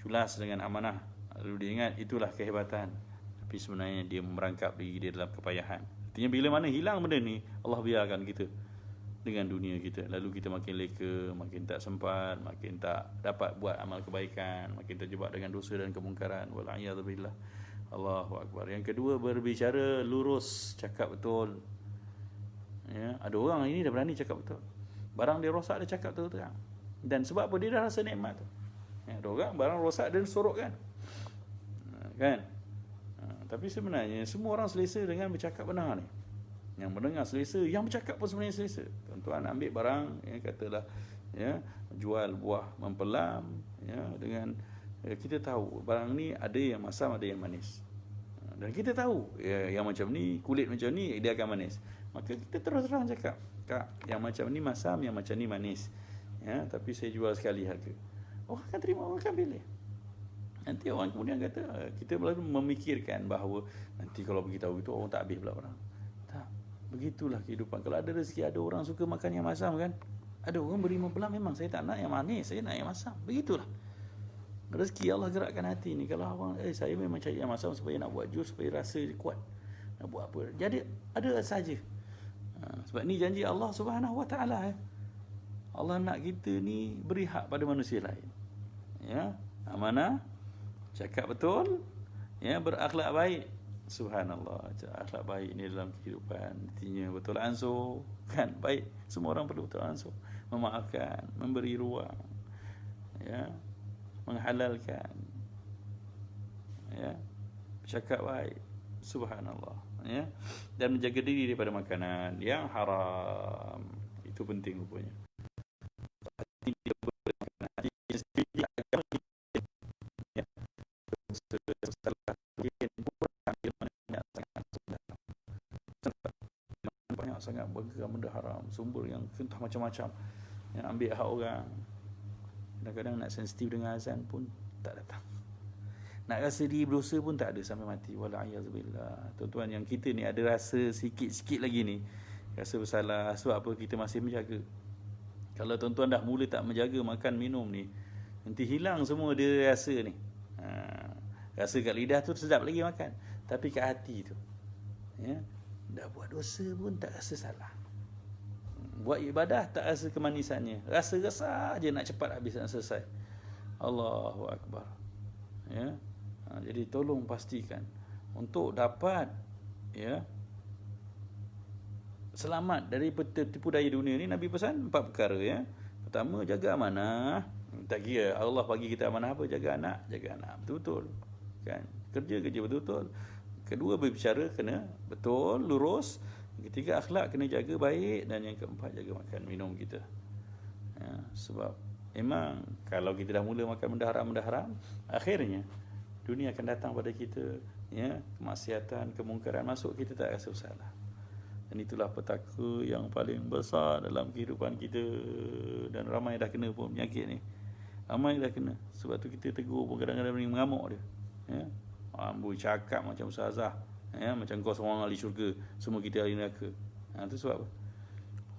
culas dengan amanah. Lalu dia ingat itulah kehebatan, tapi sebenarnya dia merangkap diri dia dalam kepayahan. Artinya bila mana hilang benda ni, Allah biarkan kita dengan dunia kita. Lalu kita makin leka, makin tak sempat, makin tak dapat buat amal kebaikan, makin terjebak dengan dosa dan kemungkaran. Wal'iyadzubillah. Allahu Akbar. Yang kedua, berbicara lurus, cakap betul. Ya, ada orang ini dah berani cakap betul. Barang dia rosak, dia cakap terang. Dan sebab apa? Dia dah rasa nikmat tu. Ya, ada orang barang rosak dia sorok kan. Kan? Tapi sebenarnya semua orang selesa dengan bercakap benar ni. Yang mendengar selesa, yang bercakap pun sebenarnya selesa. Tuan-tuan ambil barang, ya, katalah, ya, jual buah mempelam, ya, dengan, ya, kita tahu barang ni ada yang masam, ada yang manis. Dan kita tahu, ya, yang macam ni, kulit macam ni, dia akan manis. Maka kita terus terang cakap, Kak, yang macam ni masam, yang macam ni manis. Ya, tapi saya jual sekali harga. Orang akan terima, orang akan pilih. Nanti orang kemudian kata, kita baru memikirkan bahawa nanti kalau beritahu itu orang tak habis pula perang. Tak, begitulah kehidupan. Kalau ada rezeki, ada orang suka makan yang masam kan. Ada orang beri membelah, memang saya tak nak yang manis, saya nak yang masam. Begitulah. Rezeki Allah gerakkan hati ni. Kalau orang, saya memang cari yang masam supaya nak buat jus, supaya rasa dia kuat. Nak buat apa. Jadi, ada saja. Sebab ni janji Allah Subhanahu Wa Taala. Allah nak kita ni beri hak pada manusia lain. Ya, amanah, cakap betul, ya, berakhlak baik. Subhanallah, akhlak baik ni dalam kehidupan artinya betul ansur, kan? Baik, semua orang perlu betul ansur, memaafkan, memberi ruang, ya, menghalalkan, ya, cakap baik. Subhanallah, ya, dan menjaga diri daripada makanan yang haram. Itu penting rupanya. Banyak sangat benda haram, sumber yang entah macam-macam, yang ambil hak orang. Kadang-kadang nak sensitif dengan azan pun tak datang, nak rasa diri berdosa pun tak ada sampai mati. Wala'iyazbillah. Tuan-tuan, yang kita ni ada rasa sikit-sikit lagi ni, rasa bersalah. Sebab apa? Kita masih menjaga. Kalau tuan-tuan dah mula tak menjaga makan minum ni, nanti hilang semua dia rasa ni. Rasa kat lidah tu sedap lagi makan, tapi kat hati tu, ya, dah buat dosa pun tak rasa salah. Buat ibadah tak rasa kemanisannya, rasa-rasa je nak cepat habis dan selesai. Allahu Akbar. Ya. Jadi tolong pastikan untuk dapat, ya, selamat dari tipu daya dunia ni. Nabi pesan 4 perkara, ya. Pertama, jaga amanah. Tak kira Allah bagi kita amanah apa, jaga anak betul-betul, kan? Kerja betul-betul. Kedua, berbicara kena betul, lurus. Ketiga, akhlak kena jaga baik. Dan yang keempat, jaga makan minum kita, ya. Sebab memang kalau kita dah mula makan benda haram, akhirnya dunia akan datang pada kita, ya, kemaksiatan, kemungkaran masuk, kita tak rasa bersalah. Dan itulah petaka yang paling besar dalam kehidupan kita. Dan ramai dah kena pun penyakit ni, ramai dah kena. Sebab tu kita tegur pun kadang-kadang ni mengamuk dia, ya. Amboi cakap macam ustazah, ya, macam kau seorang ahli syurga, semua kita ahli neraka. Tu sebab apa?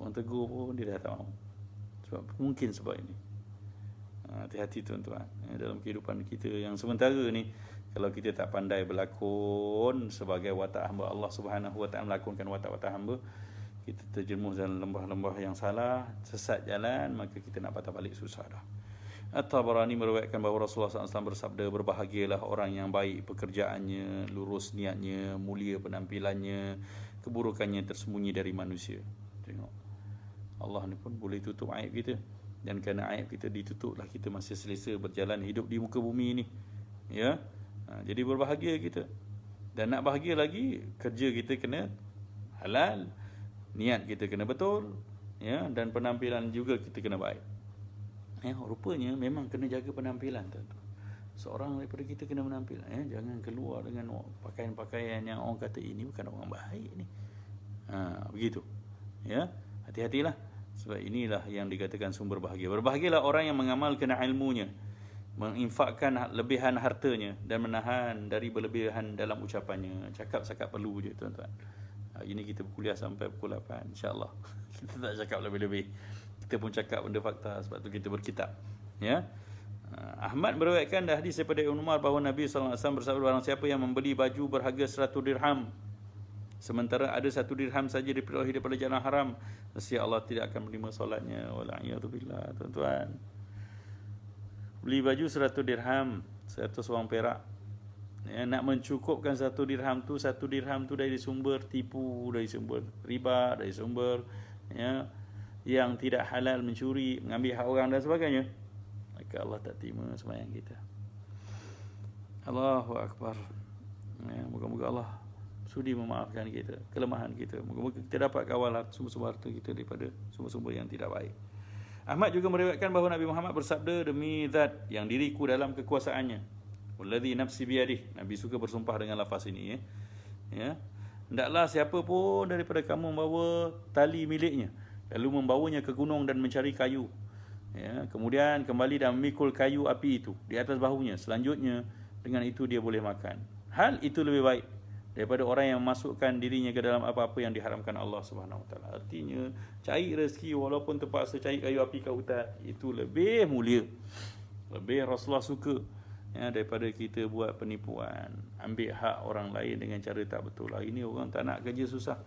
Orang tegur pun dia dah tak mahu. Sebab mungkin sebab ini. Hati-hati tuan-tuan, ya, dalam kehidupan kita yang sementara ni. Kalau kita tak pandai berlakon sebagai watak hamba Allah Subhanahu Wa Taala, melakonkan watak-watak hamba, kita terjerumus dalam lembah-lembah yang salah, sesat jalan, maka kita nak patah balik susah dah. At-Tabarani meriwayatkan bahawa Rasulullah SAW bersabda, berbahagialah orang yang baik pekerjaannya, lurus niatnya, mulia penampilannya, keburukannya tersembunyi dari manusia. Tengok, Allah ni pun boleh tutup aib kita. Dan kerana aib kita ditutuplah kita masih selesa berjalan hidup di muka bumi ni, ya. Jadi berbahagia kita. Dan nak bahagia lagi, kerja kita kena halal, niat kita kena betul, ya, dan penampilan juga kita kena baik. Rupanya memang kena jaga penampilan tu. Seorang daripada kita kena menampil, jangan keluar dengan pakaian-pakaian yang orang kata ini bukan orang baik ni. Begitu. Ya, hati-hatilah. Sebab inilah yang dikatakan sumber bahagia. Berbahagialah orang yang mengamalkan ilmunya, menginfakkan lebihan hartanya, dan menahan dari berlebihan dalam ucapannya. Cakap-cakap perlu je tuan-tuan. Hari ni kita berkuliah sampai pukul 8, insya-Allah. Kita tak cakap lebih-lebih. Kita pun cakap benda fakta, sebab tu kita berkitab, ya. Ahmad meriwayatkan hadis daripada Ibn Umar bahawa Nabi sallallahu alaihi wasallam bersabda, barang siapa yang membeli baju berharga 100 dirham sementara ada 1 dirham saja diperolehi daripada jalan haram, nescaya Allah tidak akan menerima solatnya. Wala'iyadzubillah. Tuan-tuan, beli baju 100 dirham, 100 wang perak, ya, nak mencukupkan 1 dirham tu, 1 dirham tu dari sumber tipu, dari sumber riba, dari sumber, ya, yang tidak halal, mencuri, mengambil hak orang dan sebagainya, maka Allah tak terima sembahyang kita. Allahu Akbar. Ya, moga-moga Allah sudi memaafkan kita, kelemahan kita. Moga-moga kita dapat kawal sumber-sumber harta kita daripada sumber-sumber yang tidak baik. Ahmad juga meriwayatkan bahawa Nabi Muhammad bersabda, demi zat yang diriku dalam kekuasaannya, wallazi nafsi biyadih. Nabi suka bersumpah dengan lafaz ini, ya. Hendaklah siapa pun daripada kamu membawa tali miliknya, lalu membawanya ke gunung dan mencari kayu, Ya, kemudian kembali dan memikul kayu api itu di atas bahunya. Selanjutnya dengan itu dia boleh makan. Hal itu lebih baik daripada orang yang memasukkan dirinya ke dalam apa-apa yang diharamkan Allah Subhanahu Wa Taala. Artinya cari rezeki walaupun terpaksa cari kayu api kat hutan, itu lebih mulia. Lebih Rasulullah suka ya, daripada kita buat penipuan, ambil hak orang lain dengan cara tak betul. Hari ni orang tak nak kerja susah.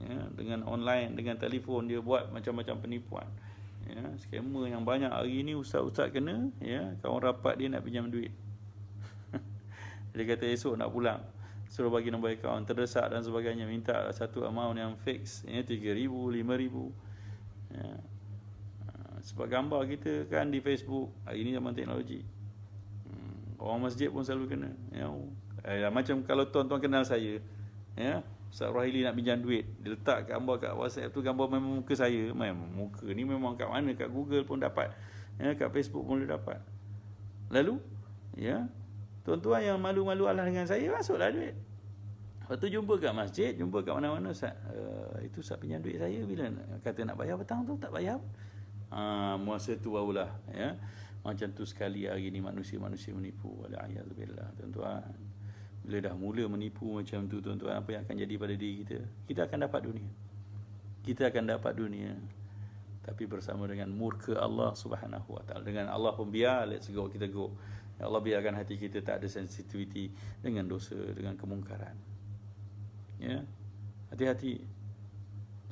Ya, dengan online, dengan telefon dia buat macam-macam penipuan. Ya, scammer yang banyak hari ni ustaz-ustaz kena, ya, kawan rapat dia nak pinjam duit. Dia kata esok nak pulang, suruh bagi nombor akaun, terdesak dan sebagainya, minta satu amount yang fix, ya, 3,000, 5,000. Ya. Sebab gambar kita kan di Facebook, hari ni zaman teknologi. Orang masjid pun selalu kena, ya. Macam kalau tuan-tuan kenal saya, ya, Ustaz Rahili nak pinjam duit, dia letak gambar kat WhatsApp tu, gambar memang muka saya. Memang muka ni memang kat mana, kat Google pun dapat, ya, kat Facebook pun boleh dapat. Lalu, ya, tuan-tuan yang malu-malu alah dengan saya, masuklah duit. Lepas tu jumpa kat masjid, jumpa kat mana-mana, Ustaz, itu Ustaz pinjam duit saya, bila kata nak bayar petang tu tak bayar. Masa tu barulah, ya, macam tu sekali hari ni manusia-manusia menipu. Wala'iyadzubillah, tuan-tuan. Bila dah mula menipu macam tu, tuan-tuan, apa yang akan jadi pada diri kita? Kita akan dapat dunia. Kita akan dapat dunia, tapi bersama dengan murka Allah Subhanahu Wa Taala. Dengan Allah pun biar, let's go, kita go. Ya Allah, biarkan hati kita tak ada sensitivity dengan dosa, dengan kemungkaran. Ya, hati-hati.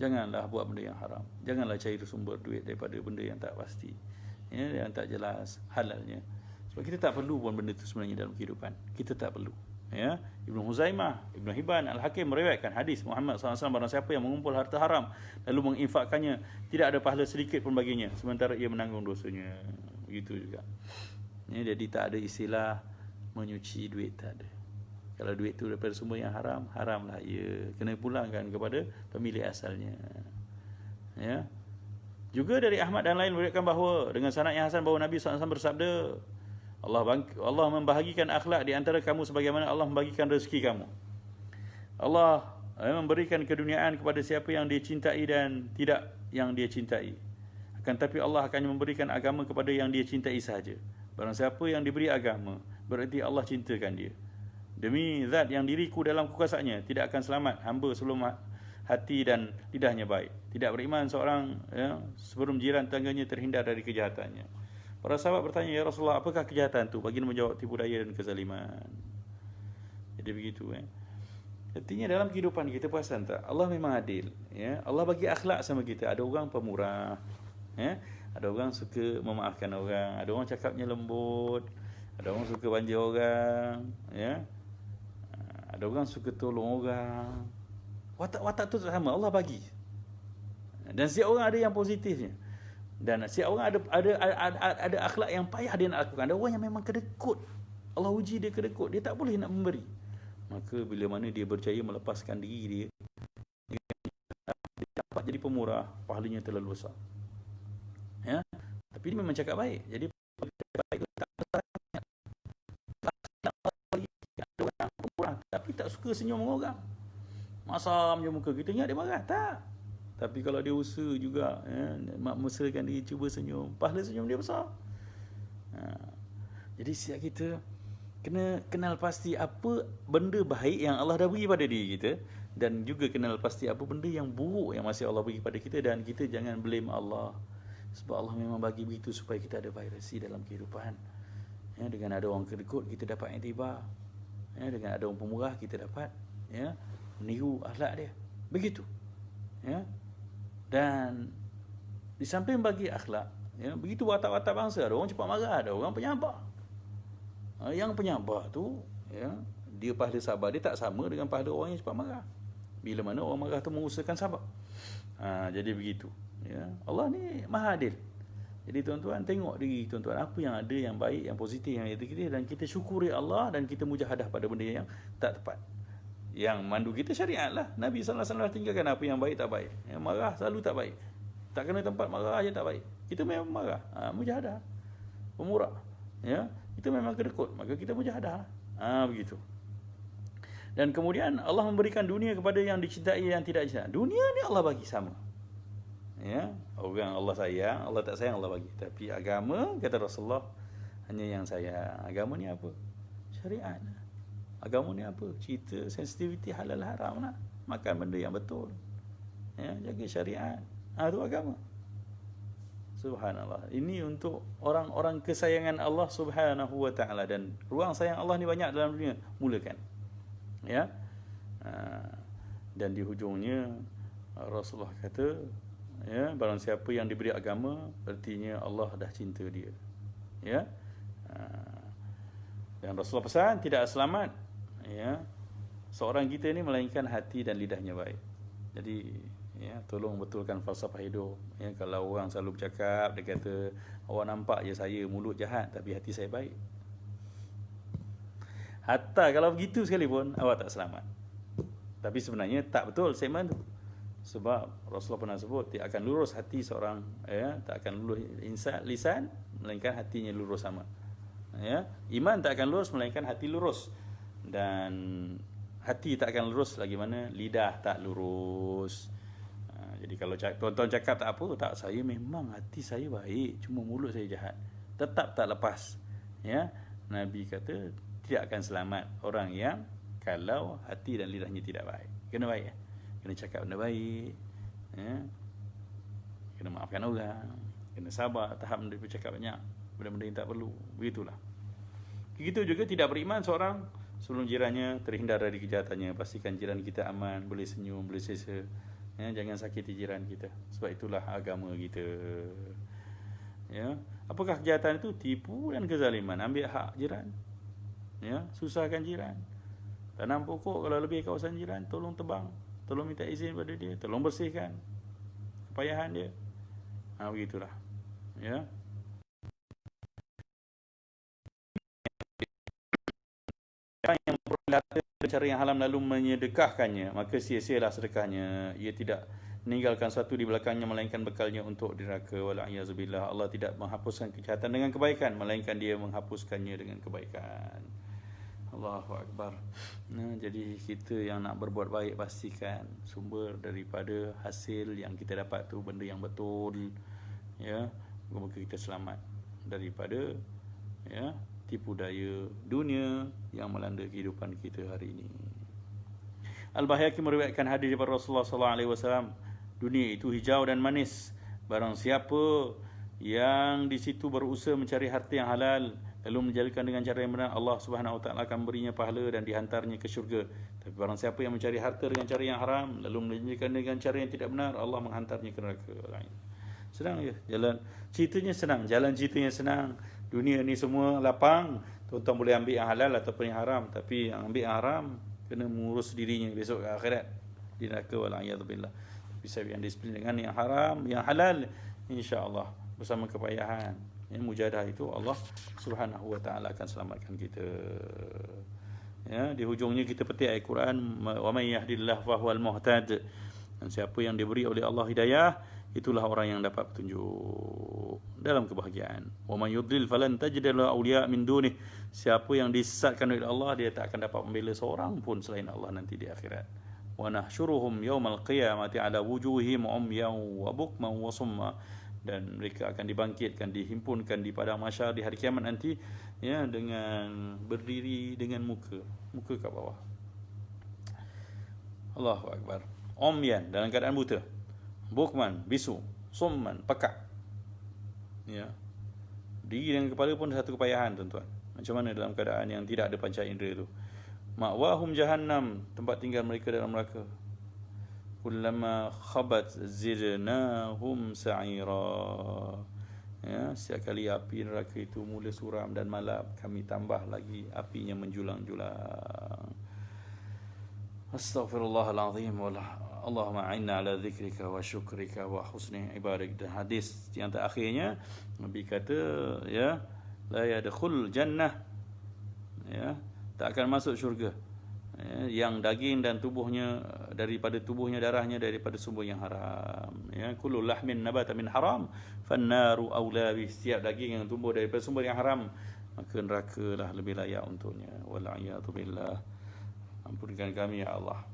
Janganlah buat benda yang haram. Janganlah cari sumber duit daripada benda yang tak pasti, ya, yang tak jelas halalnya. Sebab kita tak perlu pun benda itu sebenarnya dalam kehidupan. Kita tak perlu. Ya, Ibnu Huzaimah, Ibnu Hibban, Al-Hakim meriwayatkan hadis Muhammad SAW, barang siapa yang mengumpul harta haram lalu menginfakkannya, tidak ada pahala sedikit pun baginya, sementara ia menanggung dosanya. Begitu juga. Ya, jadi tak ada istilah menyuci duit, tak ada. Kalau duit tu daripada sumber yang haram, haramlah ia, kena pulangkan kepada pemilik asalnya. Ya. Juga dari Ahmad dan lain meriwayatkan bahawa dengan sanad yang hasan bahawa Nabi SAW bersabda, Allah membahagikan akhlak di antara kamu sebagaimana Allah membagikan rezeki kamu. Allah memberikan keduniaan kepada siapa yang dia cintai dan tidak yang dia cintai. Akan tapi Allah akan memberikan agama kepada yang dia cintai sahaja. Barang siapa yang diberi agama, berarti Allah cintakan dia. Demi zat yang diriku dalam kuasanya, tidak akan selamat hamba sebelum hati dan lidahnya baik. Tidak beriman seorang, ya, sebelum jiran tangganya terhindar dari kejahatannya. Para sahabat bertanya, ya Rasulullah, apakah kejahatan tu? Baginda menjawab, tipu daya dan kezaliman. Jadi begitu, ya. Artinya dalam kehidupan kita, perasan tak, Allah memang adil, ya. Allah bagi akhlak sama kita. Ada orang pemurah, ya. Ada orang suka memaafkan orang, ada orang cakapnya lembut, ada orang suka banjir orang, ya. Ada orang suka tolong orang. Watak-watak tu tak sama, Allah bagi. Dan setiap orang ada yang positifnya. Dan setiap orang ada akhlak yang payah dia nak lakukan. Ada orang yang memang kedekut, Allah uji dia kedekut, dia tak boleh nak memberi. Maka bila mana dia berjaya melepaskan diri dia, dia dapat jadi pemurah, pahalanya terlalu besar. Ya, tapi dia memang cakap baik. Jadi baik tak besar. Ada orang pemurah tapi tak suka senyum orang. Masam je muka, kita ingat dia marah, tak. Tapi kalau dia usaha juga, ya, mesrakan diri, cuba senyum, pahala senyum dia besar. Jadi setiap kita kena kenal pasti apa benda baik yang Allah dah beri pada diri kita, dan juga kenal pasti apa benda yang buruk yang masih Allah beri pada kita, dan kita jangan blame Allah. Sebab Allah memang bagi begitu supaya kita ada variasi dalam kehidupan. Ya, dengan ada orang kedekut kita dapat iktibar. Ya, dengan ada orang pemurah kita dapat, ya, meniru akhlak dia. Begitu. Ya. Dan di samping bagi akhlak, ya, begitu watak-watak bangsa. Ada orang cepat marah, ada orang penyabar. Yang penyabar tu, ya, dia pahala sabar dia tak sama dengan pahala orang yang cepat marah. Bila mana orang marah tu mengusahakan sabar. Jadi begitu, ya. Allah ni maha adil. Jadi tuan-tuan, tengok diri tuan-tuan, apa yang ada yang baik, yang positif, yang itu kita, dan kita syukuri Allah, dan kita mujahadah pada benda yang tak tepat. Yang mandu kita syariat lah. Nabi SAW tinggalkan apa yang baik tak baik. Yang marah selalu tak baik. Tak kena tempat marah je tak baik. Kita memang marah, mujahadah, pemurah, ya. Kita memang kedekut, maka kita mujahadah. Begitu. Dan kemudian Allah memberikan dunia kepada yang dicintai dan tidak dicintai. Dunia ni Allah bagi sama. Ya, orang Allah sayang, Allah tak sayang Allah bagi. Tapi agama, kata Rasulullah, hanya yang sayang. Agama ni apa? Syariat. Agama ni apa? Cerita sensitiviti halal haram lah. Makan benda yang betul. Ya, jaga syariat. Itu agama. Subhanallah. Ini untuk orang-orang kesayangan Allah Subhanahu wa taala, dan ruang sayang Allah ni banyak dalam dunia. Mulakan. Ya. Dan di hujungnya Rasulullah kata, ya, barang siapa yang diberi agama, artinya Allah dah cinta dia. Ya. Dan Rasulullah pesan tidak selamat, ya, seorang kita ni melainkan hati dan lidahnya baik. Jadi, ya, tolong betulkan falsafah hidup. Ya, kalau orang selalu bercakap, dia kata, awak nampak je saya mulut jahat tapi hati saya baik. Hatta kalau begitu sekalipun, awak tak selamat. Tapi sebenarnya tak betul statement tu. Sebab Rasulullah pernah sebut, tidak akan lurus hati seorang, ya, tak akan lurus lisan melainkan hatinya lurus sama. Ya, iman tak akan lurus melainkan hati lurus, dan hati tak akan lurus lagi mana lidah tak lurus. Jadi kalau tuan-tuan cakap tak apa, tak, saya memang hati saya baik, cuma mulut saya jahat, tetap tak lepas. Ya, Nabi kata tidak akan selamat orang yang kalau hati dan lidahnya tidak baik. Kena baik, ya? Kena cakap benda baik, ya? Kena maafkan orang, kena sabar, tahap benda bercakap banyak, benda-benda yang tak perlu. Begitulah. Begitu juga tidak beriman seorang sebelum jirannya terhindar dari kejahatannya. Pastikan jiran kita aman, boleh senyum, boleh selesa. Ya, jangan sakiti jiran kita. Sebab itulah agama kita. Ya, apakah kejahatan itu? Tipu dan kezaliman, ambil hak jiran. Ya, susahkan jiran. Tanam pokok kalau lebih kawasan jiran, tolong tebang, tolong minta izin pada dia, tolong bersihkan kepayahan dia. Begitulah. Ya. Orang yang memperoleh harta dengan cara yang haram lalu menyedekahkannya, maka sia-sialah sedekahnya. Ia tidak meninggalkan sesuatu di belakangnya melainkan bekalnya untuk neraka. Wal'iyazubillah. Allah tidak menghapuskan kejahatan dengan kebaikan, melainkan dia menghapuskannya dengan kebaikan. Allahu Akbar. Jadi kita yang nak berbuat baik, pastikan sumber daripada hasil yang kita dapat tu benda yang betul. Ya, moga kita selamat daripada, ya, tipu daya dunia yang melanda kehidupan kita hari ini. Al-Baihaqi meriwayatkan hadis daripada Rasulullah SAW, dunia itu hijau dan manis. Barang siapa yang di situ berusaha mencari harta yang halal lalu menjalankan dengan cara yang benar, Allah Subhanahu Wa Taala akan berinya pahala dan dihantarnya ke syurga. Tapi barang siapa yang mencari harta dengan cara yang haram lalu menjalankan dengan cara yang tidak benar, Allah menghantarnya ke neraka. Senang je jalan ceritanya, senang jalan ceritanya senang. Dunia ni semua lapang, tuan-tuan boleh ambil yang halal ataupun yang haram. Tapi yang ambil yang haram kena mengurus dirinya besok ke akhirat di neraka, wal'iyadzubillah. Tapi siapa yang disiplin dengan yang haram, yang halal, insya-Allah bersama kepayahan, ya, mujahadah itu, Allah Subhanahu Wa Taala akan selamatkan kita. Ya, di hujungnya kita petik ayat Quran, wa may yahdillahu fahuwal muhtad. Dan siapa yang diberi oleh Allah hidayah, itulah orang yang dapat petunjuk dalam kebahagiaan. Wa may yudlil falan tajid lahu awliya min dunih. Siapa yang disesatkan oleh Allah, dia tak akan dapat membela seorang pun selain Allah nanti di akhirat. Wa nahsyuruhum yaumal qiyamati ala wujuhihim umyan wa bukman wa summa. Dan mereka akan dibangkitkan, dihimpunkan di padang mahsyar di hari kiamat nanti, ya, dengan berdiri dengan muka ke bawah. Allahu Akbar. Umyan, dalam keadaan buta, bukman, bisu, summan, pekak. Ya. Diri dengan kepala pun satu kepayahan, tuan-tuan. Macam mana dalam keadaan yang tidak ada panca indera tu? Ma'wahum jahannam, tempat tinggal mereka dalam neraka. Kullama khabat zidnahum sa'ira. Ya, setiap kali api neraka itu mula suram dan malap, kami tambah lagi apinya menjulang-julang. Astaghfirullahalazim. Allahumma a'inna ala dzikrika wa syukrika wa husni ibadik. Dan hadis yang terakhirnya Nabi kata, ya, la yadkhul jannah, ya, tak akan masuk syurga, ya, yang daging dan tubuhnya daripada tubuhnya, darahnya daripada sumber yang haram. Ya, kullu lahmin nabata min haram fannaru aula bi. Setiap daging yang tumbuh daripada sumber yang haram, maka neraka lah lebih layak untuknya. Wal a'yadu billah. Ampunkan kami ya Allah.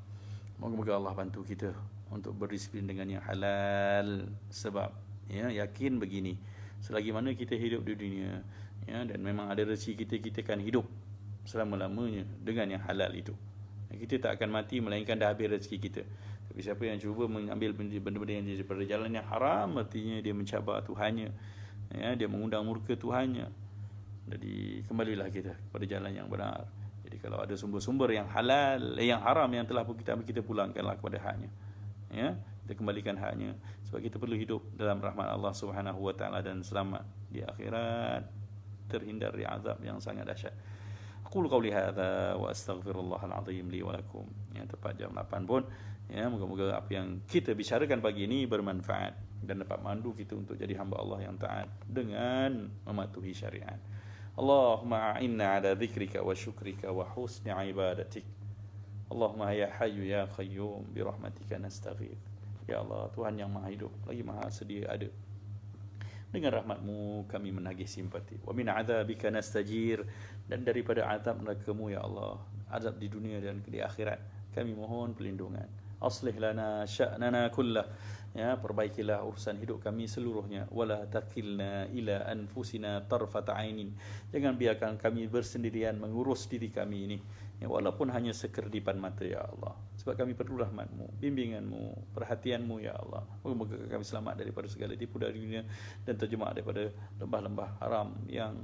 Moga-moga Allah bantu kita untuk berdisiplin dengan yang halal. Sebab yakin begini, selagi mana kita hidup di dunia, dan memang ada rezeki kita, kita akan hidup selama-lamanya dengan yang halal itu. Kita tak akan mati melainkan dah habis rezeki kita. Tapi siapa yang cuba mengambil benda-benda yang daripada jalan yang haram, artinya dia mencabar Tuhannya, dia mengundang murka Tuhannya. Jadi kembalilah kita kepada jalan yang benar. Jadi kalau ada sumber-sumber yang halal, yang haram yang telah kita pulangkanlah kepada haknya. Kita kembalikan haknya, sebab kita perlu hidup dalam rahmat Allah Subhanahu wa taala dan selamat di akhirat, terhindar dari azab yang sangat dahsyat. Aqulu qawli hadza wa astaghfirullahal azim li wa lakum. Tepat jam 8 pun. Moga-moga apa yang kita bicarakan pagi ini bermanfaat dan dapat memandu kita untuk jadi hamba Allah yang taat dengan mematuhi syariat. Allahumma a'inna ala dzikrika wa syukrika wa husni ibadatik. Allahumma ya hayyu ya qayyum bi rahmatika nastaghith. Ya Allah, Tuhan yang maha hidup lagi maha sedia ada, dengan rahmat-Mu kami menagih simpati. Wa min adzabika nastajir, dan daripada azab neraka-Mu ya Allah, azab di dunia dan di akhirat, kami mohon perlindungan. Aslih lana sya'nana kullah, perbaikilah urusan hidup kami seluruhnya. Wala takilna ila anfusina tarfata ainin, jangan biarkan kami bersendirian mengurus diri kami ini, walaupun hanya sekerdipan mata ya Allah. Sebab kami perlu rahmat-Mu, bimbingan-Mu, perhatian-Mu ya Allah. Moga-moga kami selamat daripada segala tipu dari dunia dan terjemah daripada lembah-lembah haram yang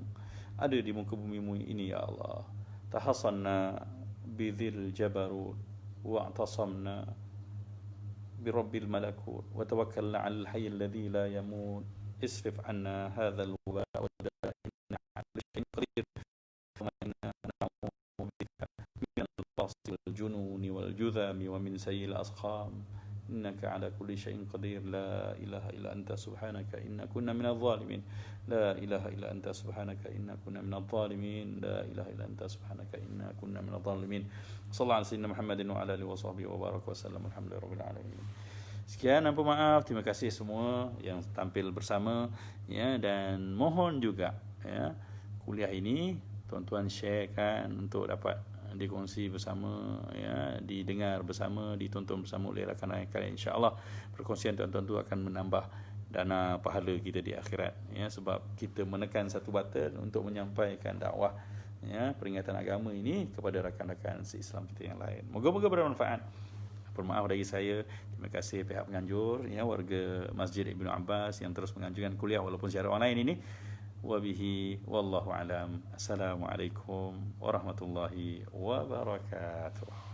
ada di muka bumi-Mu ini ya Allah. Tahassanna bidzil jabarut wa'tasamna برب الملكوت وتوكلنا على الحي الذي لا يموت. اصرف عنا هذا الوباء والداء إنك على كل شيء قدير. وإنا نعوذ بك من البرص والجنون والجذام ومن سيء الأسقام إنك على كل شيء قدير. لا إله إلا أنت سبحانك إنا كنا من الظالمين. لا إله إلا أنت سبحانك إنا كنا من الظالمين. لا إله إلا أنت سبحانك إنا كنا من الظالمين. صلى الله على سيدنا محمد وعلى آله وصحبه وبارك وسلم. الحمد لله رب العالمين. Sekian, ampun maaf, terima kasih semua yang tampil bersama, dan mohon juga kuliah ini tuan-tuan sharekan untuk dapat dikongsi bersama, didengar bersama, ditonton bersama oleh rakan-rakan. InsyaAllah perkongsian tuan-tuan itu akan menambah dana pahala kita di akhirat, sebab kita menekan satu button untuk menyampaikan dakwah, peringatan agama ini kepada rakan-rakan se-Islam kita yang lain. Moga-moga bermanfaat. Maaf dari saya. Terima kasih pihak penganjur, warga Masjid Ibnu Abbas yang terus menganjurkan kuliah walaupun secara online ini. Wabihi wallahu alam. Assalamualaikum warahmatullahi wabarakatuh.